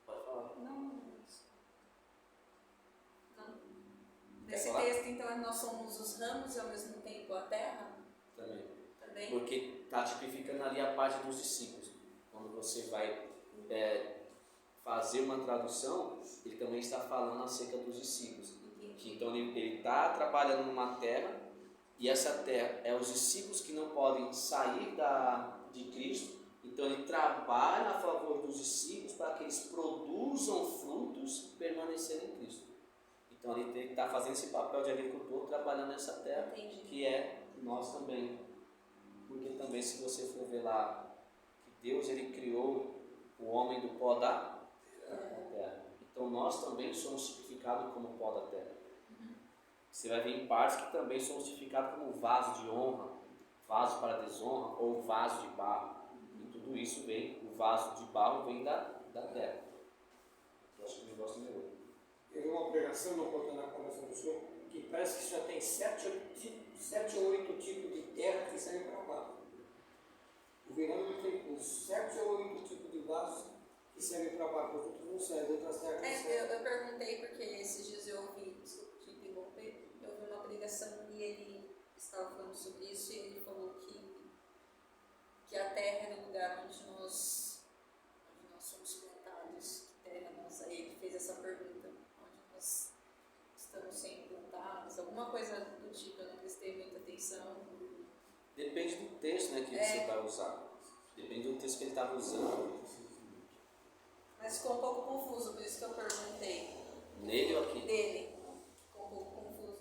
Pode falar. Não. Nesse texto, então, nós somos os ramos e ao mesmo tempo a terra? Também. Porque está tipificando ali a parte dos discípulos. Quando você vai fazer uma tradução, ele também está falando acerca dos discípulos. Que, então ele está trabalhando numa terra, e essa terra é os discípulos que não podem sair de Cristo. Então ele trabalha a favor dos discípulos para que eles produzam frutos e permanecerem em Cristo. Então ele está fazendo esse papel de agricultor, trabalhando nessa terra. Entendi. Que é nós também. Porque também, se você for ver lá, que Deus ele criou o homem do pó da terra. Então nós também somos tipificados como pó da terra. Você vai ver em partes que também somos tipificados como vaso de honra, vaso para desonra ou vaso de barro. E tudo isso vem, o vaso de barro vem da terra. Eu acho que o negócio melhorou. Eu vi uma pregação, não contando na conversa do senhor, que parece que só tem 7 ou 8 tipos de terra que servem para vaso. O verão tem uns 7 ou 8 tipos de vasos que servem para vaso, os outros não servem, outras terras não servem. Eu perguntei porque esses dias eu ouvi, desculpa te interromper, eu ouvi uma pregação e ele estava falando sobre isso e ele falou que a terra era o lugar onde nós somos plantados, que terra nossa. Aí ele fez essa pergunta, onde nós estamos sendo plantados, alguma coisa do tipo, eu não prestei muita atenção. Depende do texto, né, que você vai usar. Depende do texto que ele estava usando. Mas ficou um pouco confuso, por isso que eu perguntei. Nele ou aqui? Dele. Ficou um pouco confuso.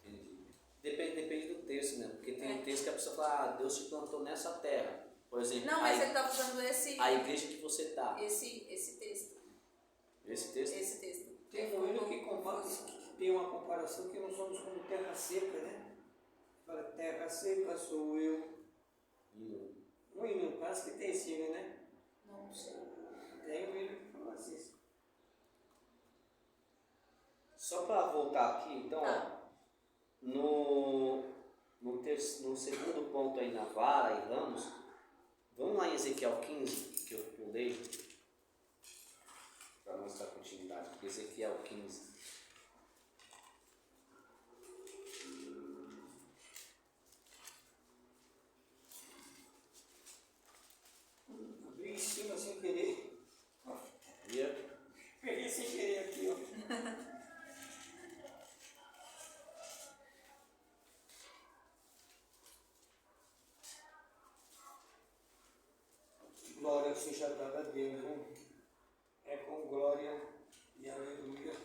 Entendi. Depende do texto, né? Porque tem texto que a pessoa fala, Deus te plantou nessa terra. Por exemplo, Não, mas ele estava usando a igreja que você está. esse texto. Esse texto? Esse texto. Tem um hino que tem uma comparação que nós somos como terra seca, né? Fala, terra seca sou eu. Um hino, parece que tem esse hino, né? Não sei. Tem um hino que fala assim. Só para voltar aqui, então, no segundo ponto aí na vara e ramos, vamos lá em Ezequiel 15, que eu pulei, para mostrar a continuidade. Ezequiel 15. Abri em cima sem querer. Via? Peguei sem querer aqui, ó. Glória seja dada a Deus, né? É com glória e aleluia.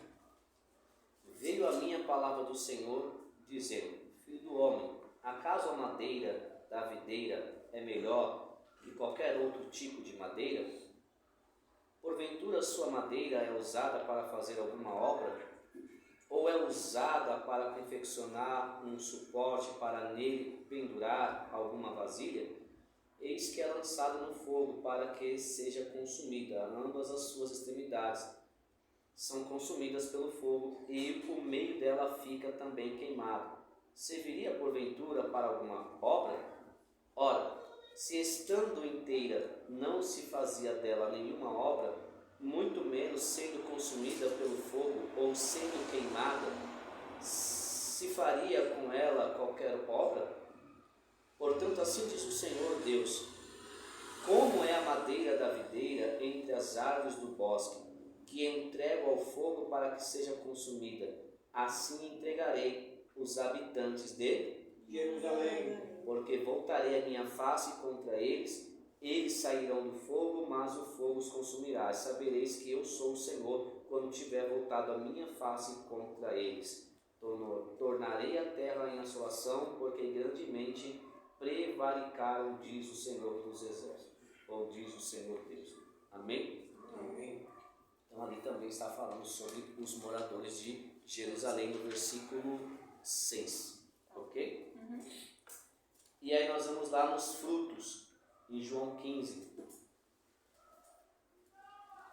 Veio a minha palavra do Senhor, dizendo: Filho do homem, acaso a madeira da videira é melhor que qualquer outro tipo de madeira? Porventura sua madeira é usada para fazer alguma obra? Ou é usada para confeccionar um suporte para nele pendurar alguma vasilha? eis que é lançada no fogo para que seja consumida. Ambas as suas extremidades são consumidas pelo fogo, e o meio dela fica também queimado. Serviria porventura para alguma obra? Ora, se estando inteira não se fazia dela nenhuma obra, muito menos sendo consumida pelo fogo ou sendo queimada, se faria com ela qualquer obra? Portanto, assim diz o Senhor Deus: como é a madeira da videira entre as árvores do bosque, que entrego ao fogo para que seja consumida, assim entregarei os habitantes de Jerusalém. Porque voltarei a minha face contra eles, eles sairão do fogo, mas o fogo os consumirá. E sabereis que eu sou o Senhor, quando tiver voltado a minha face contra eles. Tornarei a terra em assolação, porque grandemente prevaricaram, diz o Senhor dos Exércitos, ou diz o Senhor Deus. Amém? Amém. Então ali também está falando sobre os moradores de Jerusalém, no versículo 6. Ok? E aí nós vamos lá nos frutos, em João 15.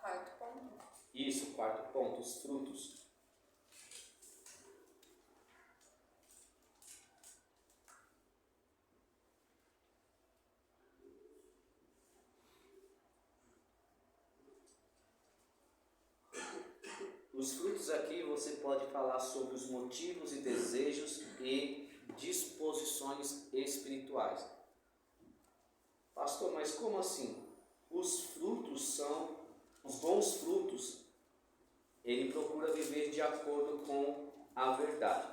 Quarto ponto. Isso, quarto ponto, os frutos. Os frutos aqui você pode falar sobre os motivos e desejos e disposições espirituais. Pastor, mas como assim? Os frutos são, os bons frutos, ele procura viver de acordo com a verdade.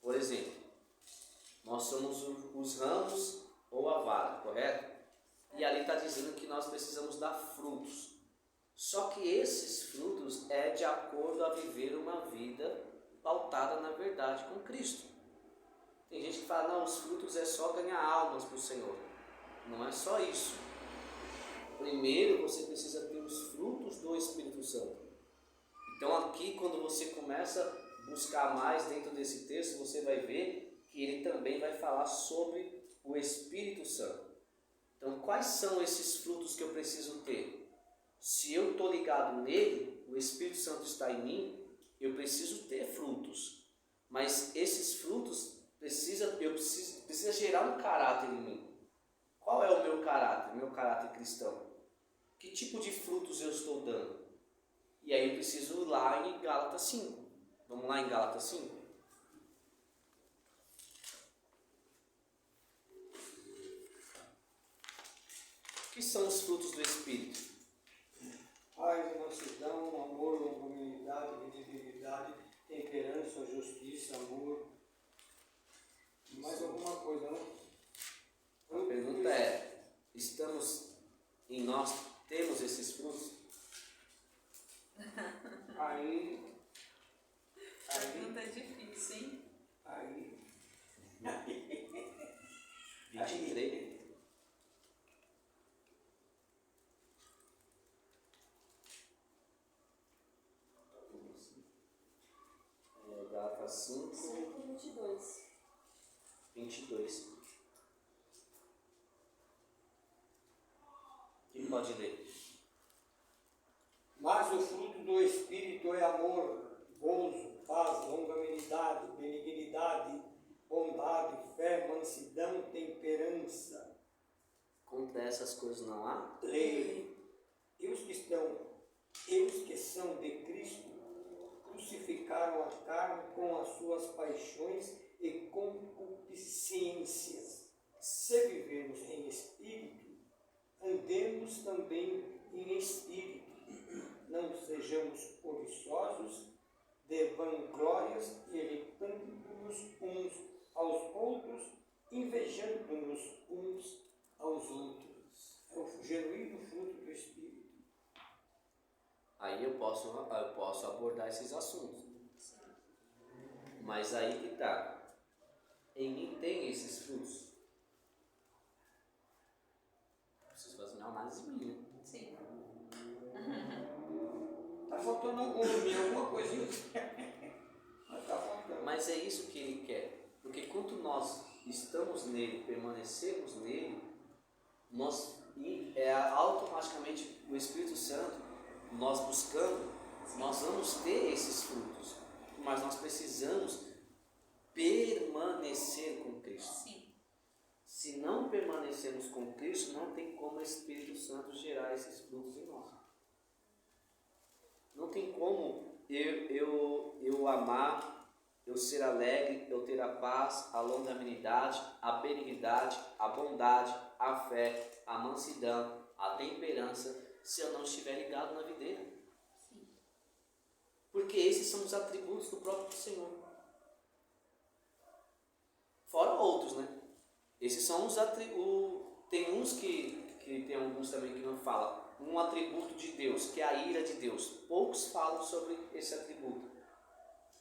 Por exemplo, nós somos os ramos ou a vara, correto? E ali está dizendo que nós precisamos dar frutos. Só que esses frutos é de acordo a viver uma vida pautada na verdade com Cristo. Tem gente que fala, não, os frutos é só ganhar almas para o Senhor. Não é só isso. Primeiro você precisa ter os frutos do Espírito Santo. Então aqui, quando você começa a buscar mais dentro desse texto, você vai ver que ele também vai falar sobre o Espírito Santo. Então quais são esses frutos que eu preciso ter? Se eu estou ligado nele, o Espírito Santo está em mim, eu preciso ter frutos. Mas esses frutos precisa gerar um caráter em mim. Qual é o meu caráter? Meu caráter cristão? Que tipo de frutos eu estou dando? E aí eu preciso ir lá em Gálatas 5. Vamos lá em Gálatas 5? O que são os frutos do Espírito? Paz, mansidão, amor, longanimidade, benignidade, temperança, justiça, amor. Mais alguma coisa, não? A pergunta é, estamos em nós, temos esses frutos? Aí, Pergunta difícil, hein? aí, 23. Gálatas 5, 5:22. 22. Quem pode ler? mas o fruto do Espírito é amor, gozo, paz, longanimidade, benignidade, bondade, fé, mansidão, temperança. Contra essas coisas não há? Lei. E os que são de Cristo, crucificaram a carne com as suas paixões e concupiscências. Se vivemos em espírito, andemos também em espírito. Não sejamos cobiçosos de vanglórias, irritando-nos uns aos outros, invejando-nos uns aos outros. É o genuíno fruto do Espírito. Aí eu posso abordar esses assuntos. Mas aí que está. Em mim tem esses frutos. Preciso fazer uma análise minha. Sim. Está faltando alguma coisinha. Mas está faltando. Mas é isso que ele quer. Porque quando nós estamos nele, permanecemos nele, automaticamente o Espírito Santo, nós buscando, nós vamos ter esses frutos, mas nós precisamos permanecer com Cristo. Sim. Se não permanecermos com Cristo, não tem como o Espírito Santo gerar esses frutos em nós. Não tem como eu amar, eu ser alegre, eu ter a paz, a longanimidade, a benignidade, a bondade, a fé, a mansidão, a temperança, se eu não estiver ligado na videira. Sim. Porque esses são os atributos do próprio Senhor. Fora outros, né? Esses são os atributos. Tem uns que tem alguns também que não falam. Um atributo de Deus, que é a ira de Deus. Poucos falam sobre esse atributo.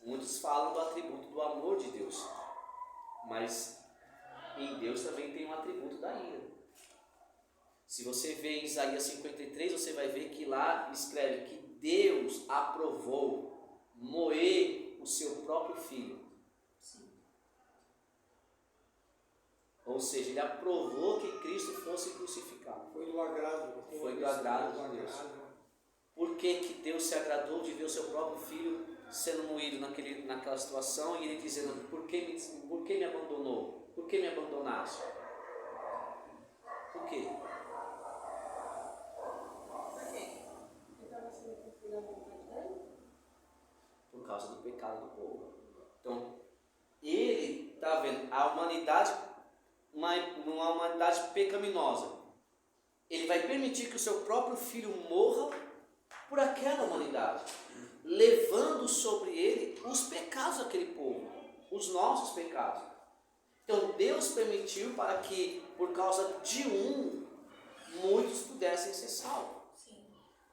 Muitos falam do atributo do amor de Deus. Mas em Deus também tem um atributo da ira. Se você vê em Isaías 53, você vai ver que lá escreve que Deus aprovou moer o seu próprio filho. Sim. Ou seja, ele aprovou que Cristo fosse crucificado. Foi do agrado. Foi do agrado de Deus. Por que Deus se agradou de ver o seu próprio filho sendo moído naquela situação e ele dizendo, por que me abandonou? Por que me abandonaste? Por quê? Por causa do pecado do povo. Então, ele está vendo a humanidade, uma humanidade pecaminosa. Ele vai permitir que o seu próprio filho morra por aquela humanidade, levando sobre ele os pecados daquele povo, os nossos pecados. Então Deus permitiu para que, por causa de muitos pudessem ser salvos. Sim.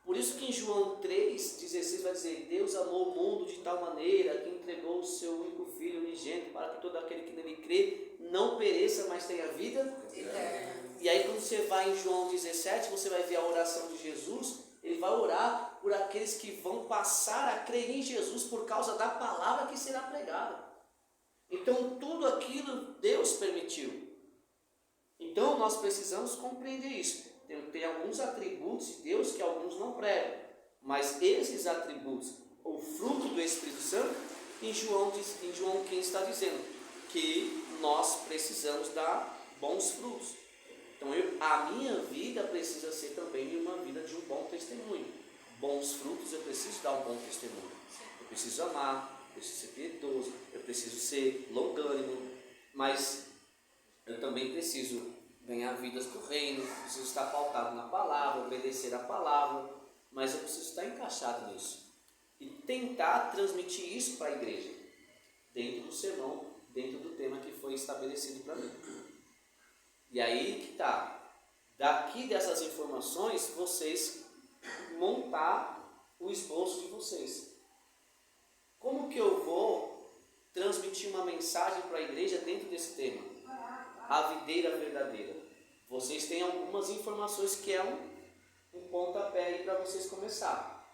Por isso que em João 3,16 vai dizer, Deus amou o mundo de tal maneira que entregou o seu único Filho unigênito para que todo aquele que nele crê não pereça, mas tenha vida Eterna. E aí quando você vai em João 17, você vai ver a oração de Jesus. Ele vai orar por aqueles que vão passar a crer em Jesus por causa da palavra que será pregada. Então tudo aquilo Deus permitiu. Então nós precisamos compreender isso. Tem alguns atributos de Deus que alguns não pregam. Mas esses atributos, o fruto do Espírito Santo, em João 15 está dizendo que nós precisamos dar bons frutos. Então a minha vida precisa ser também uma vida de um bom testemunho. Bons frutos, eu preciso dar um bom testemunho. Eu preciso amar, eu preciso ser piedoso, eu preciso ser longânimo, mas eu também preciso ganhar vidas do reino, preciso estar pautado na palavra, obedecer a palavra, mas eu preciso estar encaixado nisso. E tentar transmitir isso para a igreja, dentro do sermão, dentro do tema que foi estabelecido para mim. E aí que está, daqui dessas informações, vocês montar o esboço de vocês. Como que eu vou transmitir uma mensagem para a igreja dentro desse tema? A videira verdadeira. Vocês têm algumas informações que é um pontapé aí para vocês começar.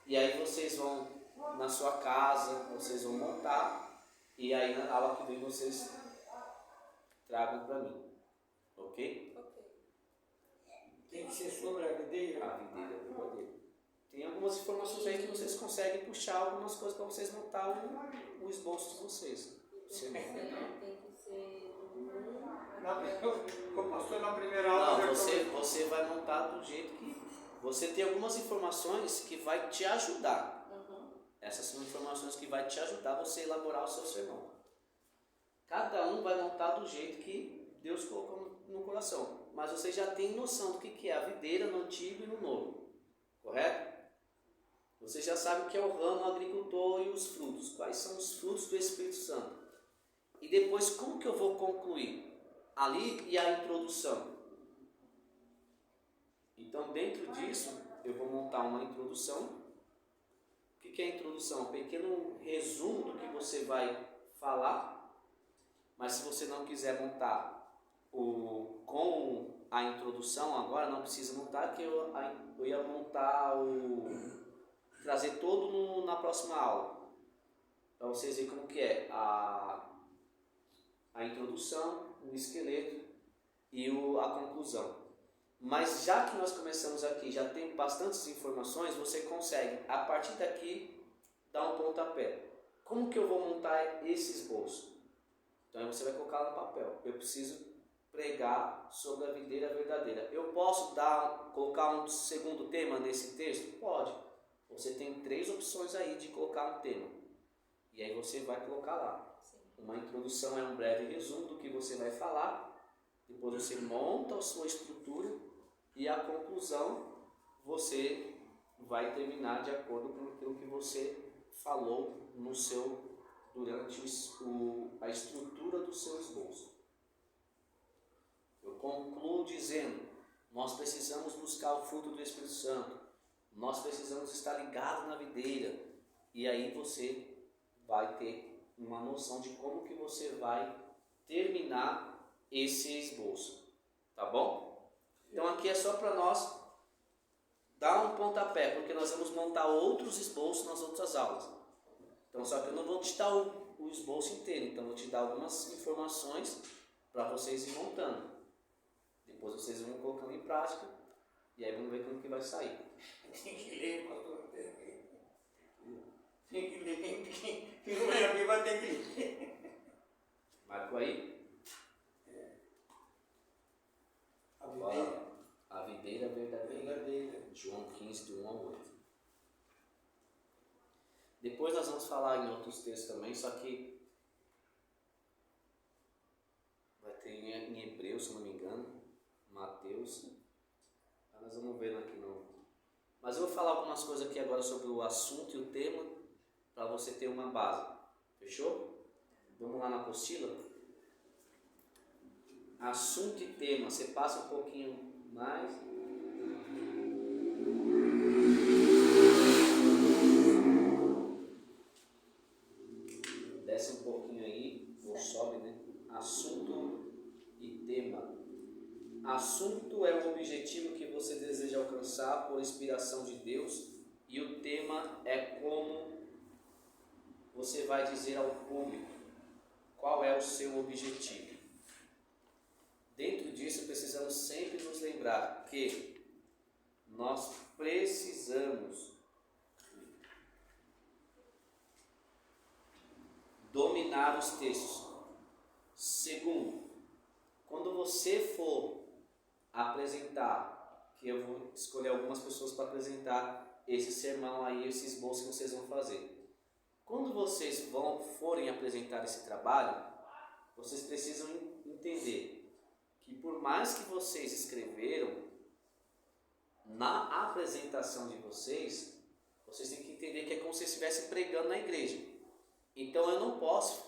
E aí vocês vão na sua casa, vocês vão montar, e aí na aula que vem vocês tragam para mim. Ok? Tem que ser sobre a videira. A videira verdadeira. Tem algumas informações aí que vocês conseguem puxar algumas coisas para vocês montar o esboço de vocês. Tem que ser Como pastor na primeira aula. Não, você vai montar do jeito que você tem algumas informações que vai te ajudar. Essas são informações que vai te ajudar você a elaborar o seu sermão. Cada um vai montar do jeito que Deus colocou no coração. Mas você já tem noção do que é a videira no Antigo e no Novo. Correto? Você já sabe o que é o ramo, o agricultor e os frutos. Quais são os frutos do Espírito Santo? E depois, como que eu vou concluir? Ali e a introdução. Então, dentro disso, eu vou montar uma introdução. O que é a introdução? Um pequeno resumo do que você vai falar. Mas se você não quiser montar com a introdução agora, não precisa montar, que eu ia montar trazer todo na próxima aula. Para vocês verem como que é a introdução, o esqueleto e a conclusão. Mas já que nós começamos aqui, já tem bastantes informações, você consegue, a partir daqui, dar um pontapé. Como que eu vou montar esse esboço? Então aí você vai colocar no papel. Eu preciso pregar sobre a videira verdadeira. Eu posso colocar um segundo tema nesse texto? Pode. Você tem 3 opções aí de colocar um tema. E aí você vai colocar lá. Sim. Uma introdução é um breve resumo do que você vai falar. Depois você monta a sua estrutura e a conclusão você vai terminar de acordo com aquilo que você falou durante a estrutura do seu esboço. Eu concluo dizendo, nós precisamos buscar o fruto do Espírito Santo, nós precisamos estar ligados na videira, e aí você vai ter uma noção de como que você vai terminar esse esboço, tá bom? Então aqui é só para nós dar um pontapé, porque nós vamos montar outros esboços nas outras aulas. Então só que eu não vou te dar o esboço inteiro, então eu vou te dar algumas informações para vocês ir montando. Depois vocês vão colocando em prática e aí vamos ver como que vai sair. Tem que ler, pastor. Tem que ler, quem não é aqui vai ter que ler. Marcou aí? A videira verdadeira. João 15, do 1 ao 8. Depois nós vamos falar em outros textos também, só que vai ter em Hebreus, se não me engano, Mateus. Nós vamos ver aqui não. Mas eu vou falar algumas coisas aqui agora sobre o assunto e o tema, para você ter uma base. Fechou? Vamos lá na apostila? Assunto e tema, você passa um pouquinho mais. Desce um pouquinho aí, ou sobe, né? Assunto e tema. Assunto é o objetivo que você deseja alcançar por inspiração de Deus, e o tema é como você vai dizer ao público qual é o seu objetivo. Dentro disso, precisamos sempre nos lembrar que nós precisamos dominar os textos. Segundo, quando você for apresentar, que eu vou escolher algumas pessoas para apresentar esse sermão aí, esse esboço que vocês vão fazer. Quando vocês forem apresentar esse trabalho, vocês precisam entender que por mais que vocês escreveram, na apresentação de vocês têm que entender que é como se estivesse pregando na igreja. Então eu não posso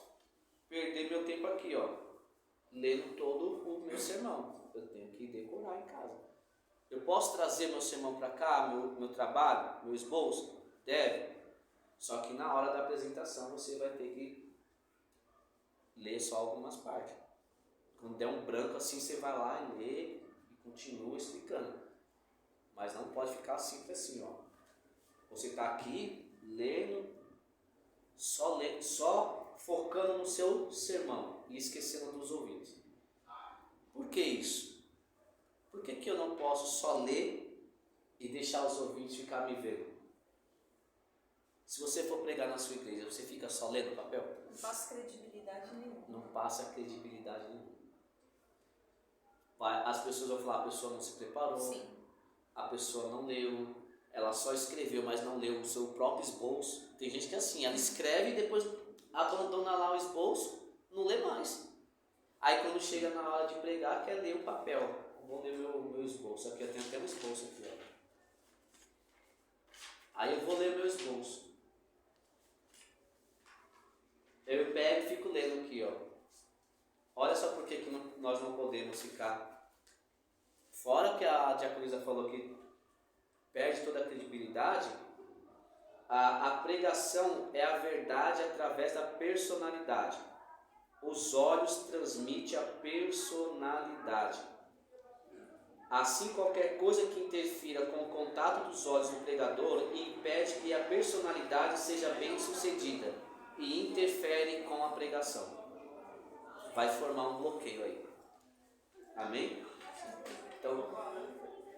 perder meu tempo aqui, lendo todo o meu sermão. Eu tenho que decorar em casa. Eu posso trazer meu sermão para cá, meu trabalho, meu esboço? Deve. Só que na hora da apresentação você vai ter que ler só algumas partes. Quando der um branco assim, você vai lá e lê e continua explicando. Mas não pode ficar sempre assim, Você está aqui lendo, só focando no seu sermão e esquecendo dos ouvintes. Por que isso? Por que eu não posso só ler e deixar os ouvintes ficar me vendo? Se você for pregar na sua igreja, você fica só lendo papel? Não passa credibilidade nenhuma. Não passa credibilidade nenhuma. As pessoas vão falar, a pessoa não se preparou, Sim. a pessoa não leu, ela só escreveu, mas não leu o seu próprio esboço. Tem gente que é assim, ela escreve e depois abandona lá o esboço, não lê mais. Aí quando chega na hora de pregar, quer ler o papel. Vou ler meu esboço, aqui eu tenho até um esboço aqui, Aí eu vou ler meu esboço. Eu pego e fico lendo aqui, Olha só por que nós não podemos ficar. Fora que a diaconisa falou que perde toda a credibilidade, a pregação é a verdade através da personalidade. Os olhos transmitem a personalidade. Assim, qualquer coisa que interfira com o contato dos olhos do pregador impede que a personalidade seja bem sucedida e interfere com a pregação. Vai formar um bloqueio aí. Amém? Então,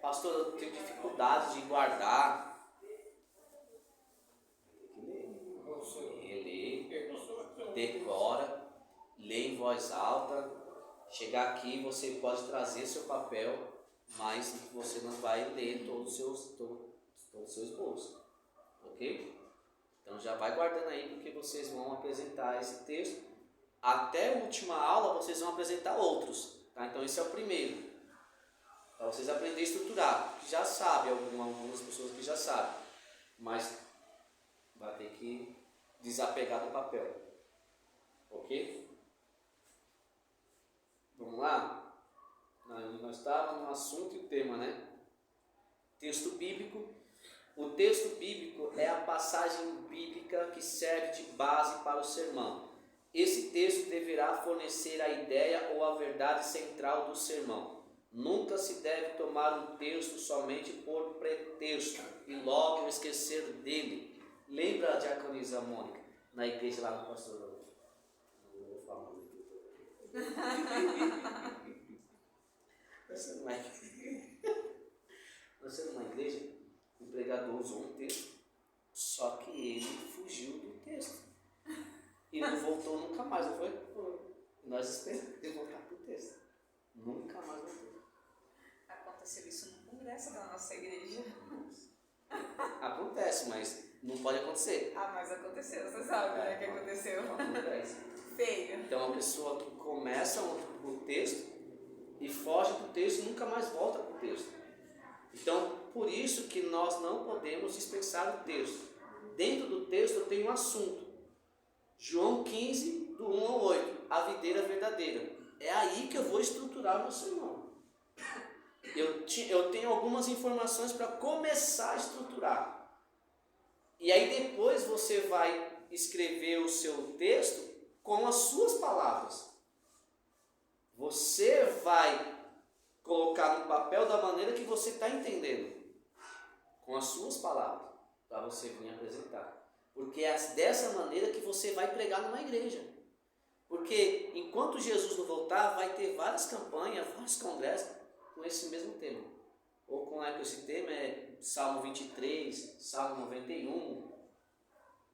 pastor, eu tenho dificuldade de guardar. Relê, decora, lê em voz alta. Chegar aqui, você pode trazer seu papel, mas você não vai ler todo o seu esboço. Ok? Então já vai guardando aí, porque vocês vão apresentar esse texto. Até a última aula vocês vão apresentar outros. Tá? Então esse é o primeiro. Para vocês aprenderem a estruturar. Que já sabe, algumas pessoas que já sabem. Mas vai ter que desapegar do papel. Ok? Vamos lá? Nós estávamos no assunto e o tema, né? Texto bíblico. O texto bíblico é a passagem bíblica que serve de base para o sermão. Esse texto deverá fornecer a ideia ou a verdade central do sermão. Nunca se deve tomar um texto somente por pretexto e logo esquecer dele. Lembra a diaconisa Mônica, na igreja lá do pastor? Não vou falar. Nós estamos numa igreja, o pregador usou um texto, só que ele fugiu do texto. E não voltou nunca mais, não foi? Nós esperamos ele voltar para o texto. Nunca mais voltou. Aconteceu isso no congresso da nossa igreja. Acontece, mas não pode acontecer. Ah, mas aconteceu, você sabe, né, que aconteceu. Acontece. Feio. Então a pessoa que começa o texto e foge do texto e nunca mais volta para o texto. Então, por isso que nós não podemos dispersar o texto. Dentro do texto tem um assunto. João 15, do 1 ao 8, a videira verdadeira. É aí que eu vou estruturar o meu sermão. Eu tenho algumas informações para começar a estruturar. E aí depois você vai escrever o seu texto com as suas palavras. Você vai colocar no papel da maneira que você está entendendo. Com as suas palavras. Para você vir apresentar. Porque é dessa maneira que você vai pregar numa igreja. Porque enquanto Jesus não voltar, vai ter várias campanhas, vários congressos com esse mesmo tema. Ou com esse tema é Salmo 23, Salmo 91.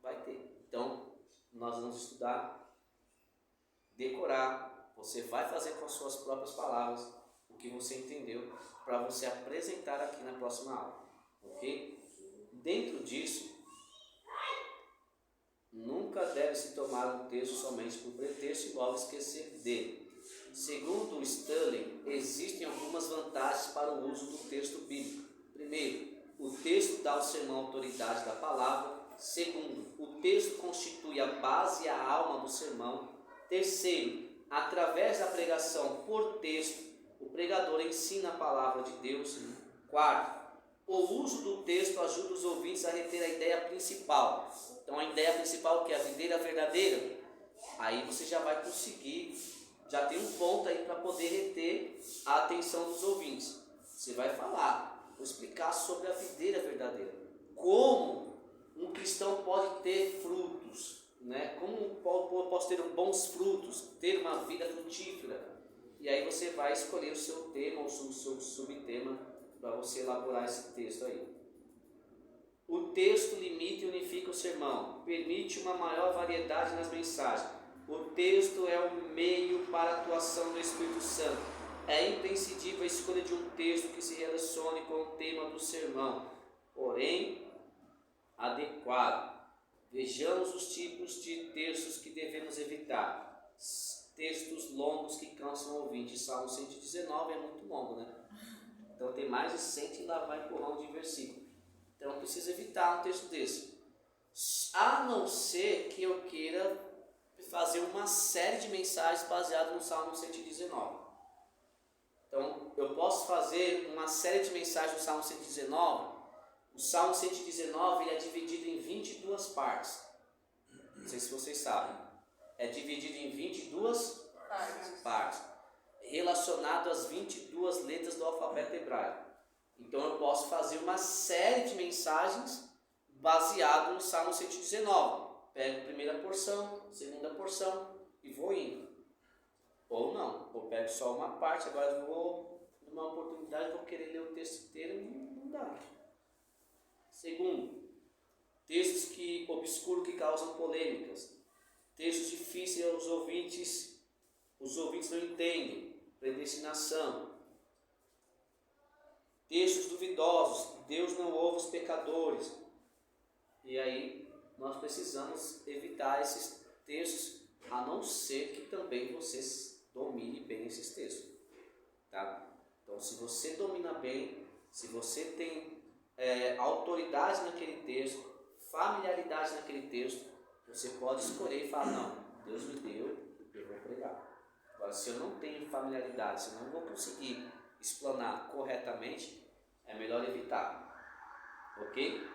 Vai ter. Então, nós vamos estudar, decorar. Você vai fazer com as suas próprias palavras o que você entendeu para você apresentar aqui na próxima aula. Ok? Dentro disso, nunca deve se tomar um texto somente por pretexto e logo esquecer dele. Segundo Stanley, existem algumas vantagens para o uso do texto bíblico. Primeiro, o texto dá ao sermão autoridade da palavra. Segundo, o texto constitui a base e a alma do sermão. Terceiro, através da pregação por texto, o pregador ensina a palavra de Deus. Quarto, o uso do texto ajuda os ouvintes a reter a ideia principal. Então a ideia principal, que é a videira verdadeira, aí você já vai conseguir, já tem um ponto aí para poder reter a atenção dos ouvintes. Você vai falar, vou explicar sobre a videira verdadeira. Como um cristão pode ter frutos, né? Como posso ter bons frutos, ter uma vida frutífera. E aí você vai escolher o seu tema ou o seu subtema para você elaborar esse texto aí. O texto limita e unifica o sermão, permite uma maior variedade nas mensagens. O texto é o meio para a atuação do Espírito Santo. É imprescindível a escolha de um texto que se relacione com o tema do sermão, porém adequado. Vejamos os tipos de textos que devemos evitar. Textos longos que cansam o ouvinte. Salmo 119 é muito longo, né? Então tem mais de 100 e lá vai empurrão de versículo. Então precisa evitar um texto desse. A não ser que eu queira fazer uma série de mensagens baseadas no Salmo 119. Então eu posso fazer uma série de mensagens no Salmo 119. O Salmo 119 ele é dividido em 22 partes. Não sei se vocês sabem. É dividido em 22 partes. Relacionado às 22 letras do alfabeto hebraico. Então eu posso fazer uma série de mensagens baseado no Salmo 119. Pego a primeira porção, segunda porção e vou indo. Ou não, eu pego só uma parte, agora eu vou numa oportunidade, vou querer ler o texto inteiro e não dá. Segundo, textos que obscuros que causam polêmicas. Textos difíceis os ouvintes não entendem. Predestinação. Textos duvidosos. Deus não ouve os pecadores. E aí nós precisamos evitar esses textos, a não ser que também você domine bem esses textos. Tá? Então, se você domina bem, se você tem autoridade naquele texto, familiaridade naquele texto, você pode escolher e falar, não, Deus me deu, eu vou pregar. Agora, se eu não tenho familiaridade, se eu não vou conseguir explanar corretamente, é melhor evitar. Ok?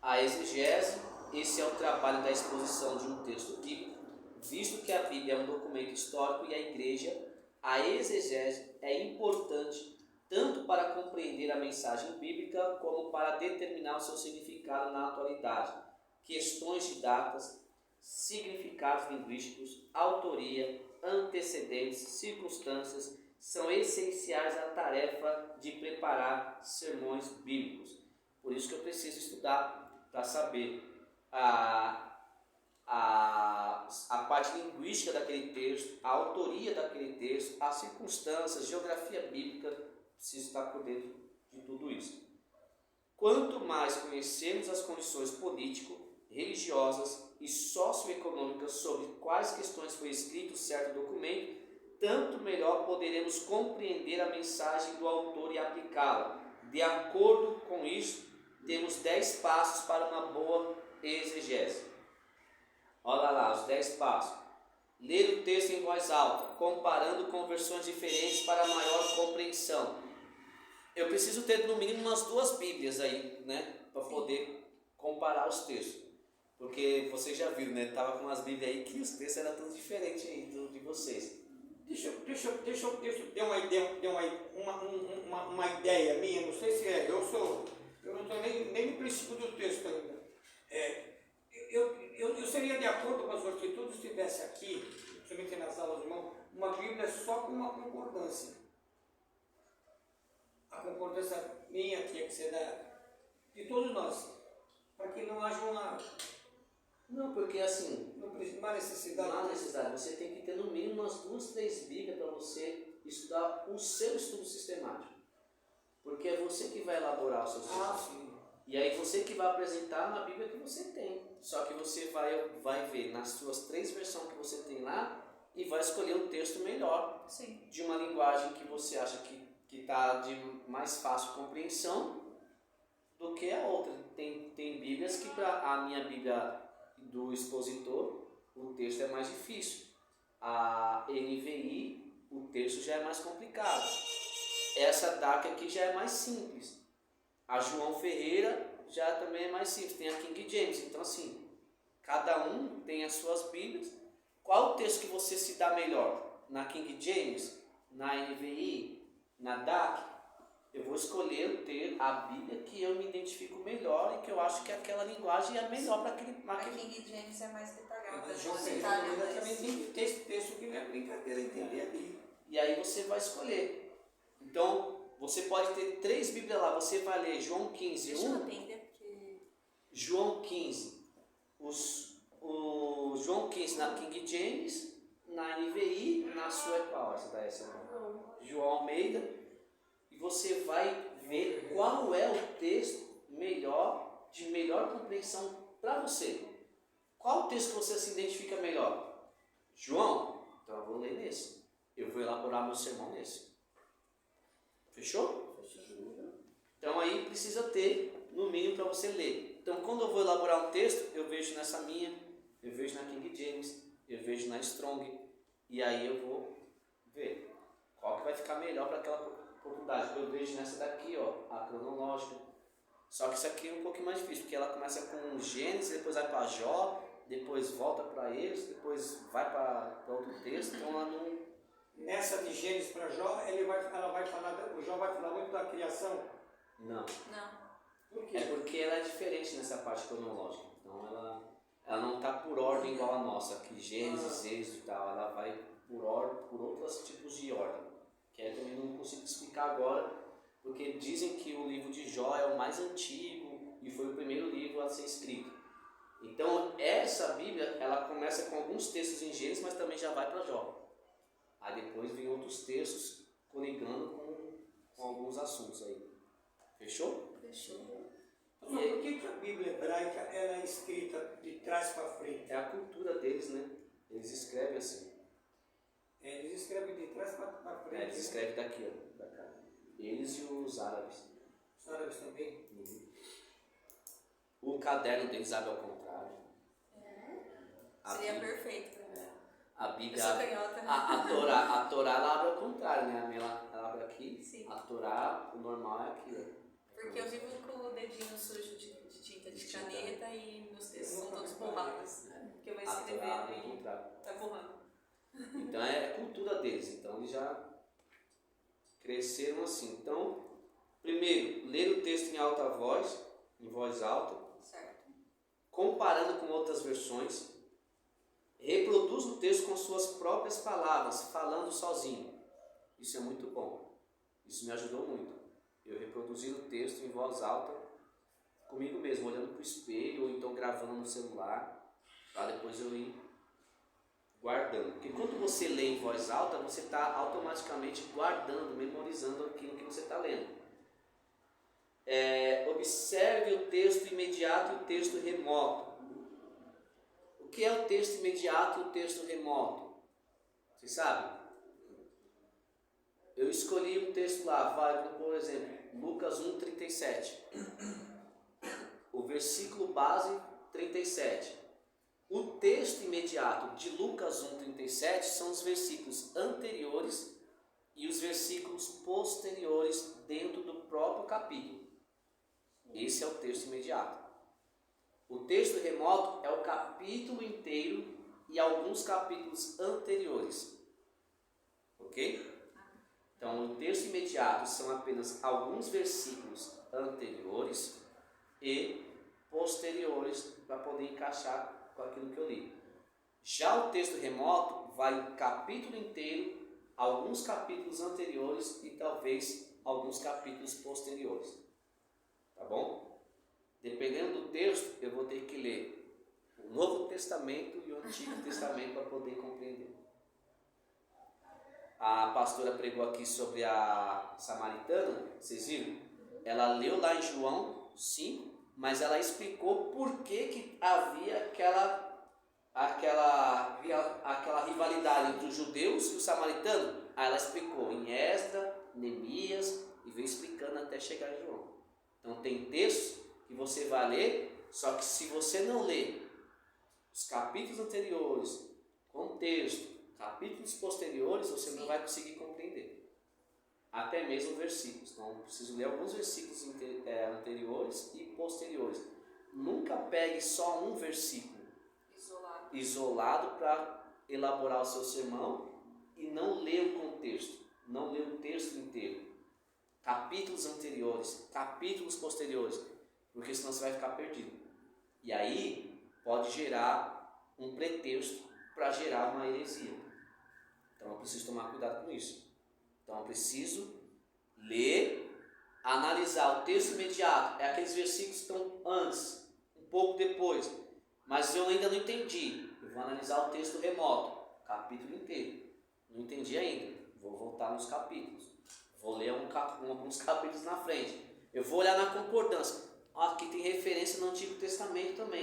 A exegese, esse é o trabalho da exposição de um texto bíblico. Visto que a Bíblia é um documento histórico e a igreja, a exegese é importante tanto para compreender a mensagem bíblica como para determinar o seu significado na atualidade. Questões de datas, significados linguísticos, autoria, antecedentes, circunstâncias são essenciais à tarefa de preparar sermões bíblicos. Por isso que eu preciso estudar para saber a parte linguística daquele texto, a autoria daquele texto, as circunstâncias, geografia bíblica, preciso estar por dentro de tudo isso. Quanto mais conhecermos as condições político, religiosas e socioeconômicas sobre quais questões foi escrito certo documento, tanto melhor poderemos compreender a mensagem do autor e aplicá-la. De acordo com isso, temos 10 passos para uma boa exegese. Olha lá, os 10 passos. Ler o texto em voz alta, comparando com versões diferentes para maior compreensão. Eu preciso ter no mínimo umas 2 Bíblias aí, né? Para poder comparar os textos. Porque vocês já viram, né? Tava com umas Bíblias aí que os textos eram todos diferentes aí de vocês. Deixa eu dar uma ideia minha, não sei se é, eu não estou nem no princípio do texto ainda. Eu seria de acordo com as atitudes se tivesse aqui, principalmente nas aulas de mão, uma Bíblia só com uma concordância. A concordância minha tinha que ser de todos nós, para que não haja uma... Não, porque assim, não há necessidade. Não há necessidade. Você tem que ter no mínimo umas 2, 3 Bíblias para você estudar o seu estudo sistemático. Porque é você que vai elaborar o seu estudo. Sim. E aí você que vai apresentar na Bíblia que você tem. Só que você vai ver nas suas 3 versões que você tem lá e vai escolher um texto melhor. Sim. De uma linguagem que você acha que está de mais fácil compreensão do que a outra. Tem Bíblias que para a minha Bíblia do expositor, o texto é mais difícil. A NVI, o texto já é mais complicado. Essa DAC aqui já é mais simples. A João Ferreira já também é mais simples. Tem a King James. Então assim, cada um tem as suas Bíblias. Qual o texto que você se dá melhor? Na King James? Na NVI? Na DAC? Eu vou escolher a Bíblia que eu me identifico melhor e que eu acho que aquela linguagem é melhor para aquele... A King James é mais detalhada. Mas João Ferreira também tem texto que não é brincadeira entender ali. E aí você vai escolher. Então, você pode ter 3 Bíblias lá. Você vai ler João 15, Deixa eu entender porque... João 15. O João 15 na King James, na NVI, na sua é qual? Essa daí, João Almeida. E você vai ver qual é o texto melhor, de melhor compreensão para você. Qual o texto que você se identifica melhor? João? Então eu vou ler nesse. Eu vou elaborar meu sermão nesse. Fechou? Então aí precisa ter, no mínimo, para você ler. Então quando eu vou elaborar um texto, eu vejo nessa minha, eu vejo na King James, eu vejo na Strong. E aí eu vou ver qual que vai ficar melhor para aquela oportunidade. Eu vejo nessa daqui, ó, a cronológica. Só que isso aqui é um pouquinho mais difícil, porque ela começa com Gênesis, depois vai para Jó, depois volta para eles, depois vai para outro texto. Então ela não... Nessa de Gênesis para Jó, o Jó vai falar muito da criação? Não. Por quê? É porque ela é diferente nessa parte cronológica. Então ela não está por ordem igual a nossa, que Gênesis, Êxodo e tal. Ela vai por outros tipos de ordem. que eu também não consigo explicar agora, porque dizem que o livro de Jó é o mais antigo e foi o primeiro livro a ser escrito. Então essa Bíblia, ela começa com alguns textos em Gênesis, mas também já vai para Jó. Aí depois vem outros textos coligando com alguns assuntos aí. Fechou? Fechou. Mas por que a Bíblia hebraica ela é escrita de trás para frente? É a cultura deles, né? Eles escrevem assim. Eles escrevem de trás para frente. Eles escrevem daqui, ó, da cá. Eles e os árabes. Os árabes também. O caderno deles abre ao contrário. A Seria Bíblia- perfeito pra mim. A Eu Bíblia, sou canhota. a Torá ela abre ao contrário, né? Ela abre aqui. Sim. A Torá, o normal é aqui, ó. Porque eu vivo com o dedinho sujo de tinta de Tinta. caneta e meus textos são todos borrados. Porque eu vou A Torá abre ao escrevendo contrário. e tá borrando. Então é cultura deles, então eles já cresceram assim. Então, primeiro, ler o texto em alta voz, em voz alta, Certo. comparando com outras versões, reproduz o texto com suas próprias palavras, falando sozinho. Isso é muito bom. Isso me ajudou muito. Eu reproduzir o texto em voz alta comigo mesmo, olhando para o espelho ou então gravando no celular, para depois eu ir guardando. Porque quando você lê em voz alta, você está automaticamente guardando, memorizando aquilo que você está lendo. Observe o texto imediato e o texto remoto. O que é o texto imediato e o texto remoto? Vocês sabem? Eu escolhi um texto lá, por exemplo, Lucas 1:37. O versículo base 37. O texto imediato de Lucas 1:37 são os versículos anteriores e os versículos posteriores dentro do próprio capítulo. Esse é o texto imediato. O texto remoto é o capítulo inteiro e alguns capítulos anteriores. Ok? Então, o texto imediato são apenas alguns versículos anteriores e posteriores para poder encaixar com aquilo que eu li. Já o texto remoto vai o capítulo inteiro, alguns capítulos anteriores e talvez alguns capítulos posteriores. Tá bom? Dependendo do texto, eu vou ter que ler o Novo Testamento e o Antigo Testamento para poder compreender. A pastora pregou aqui sobre a samaritana, vocês viram? Ela leu lá em João 5, mas ela explicou por que havia aquela rivalidade entre os judeus e os samaritanos. Aí ela explicou em Esdras, Neemias e veio explicando até chegar em João. Então tem textos que você vai ler, só que se você não ler os capítulos anteriores, contexto, capítulos posteriores, você não vai conseguir compreender. Até mesmo versículos. Então, preciso ler alguns versículos anteriores e posteriores. Nunca pegue só um versículo isolado para elaborar o seu sermão e não ler o contexto, não ler o texto inteiro. Capítulos anteriores, capítulos posteriores, porque senão você vai ficar perdido. E aí pode gerar um pretexto para gerar uma heresia. Então eu preciso tomar cuidado com isso. Então eu preciso ler, analisar o texto imediato, é aqueles versículos que estão antes, um pouco depois, mas eu ainda não entendi. Eu vou analisar o texto remoto, capítulo inteiro. Não entendi ainda, vou voltar nos capítulos. Vou ler alguns capítulos na frente. Eu vou olhar na concordância. Aqui tem referência no Antigo Testamento também.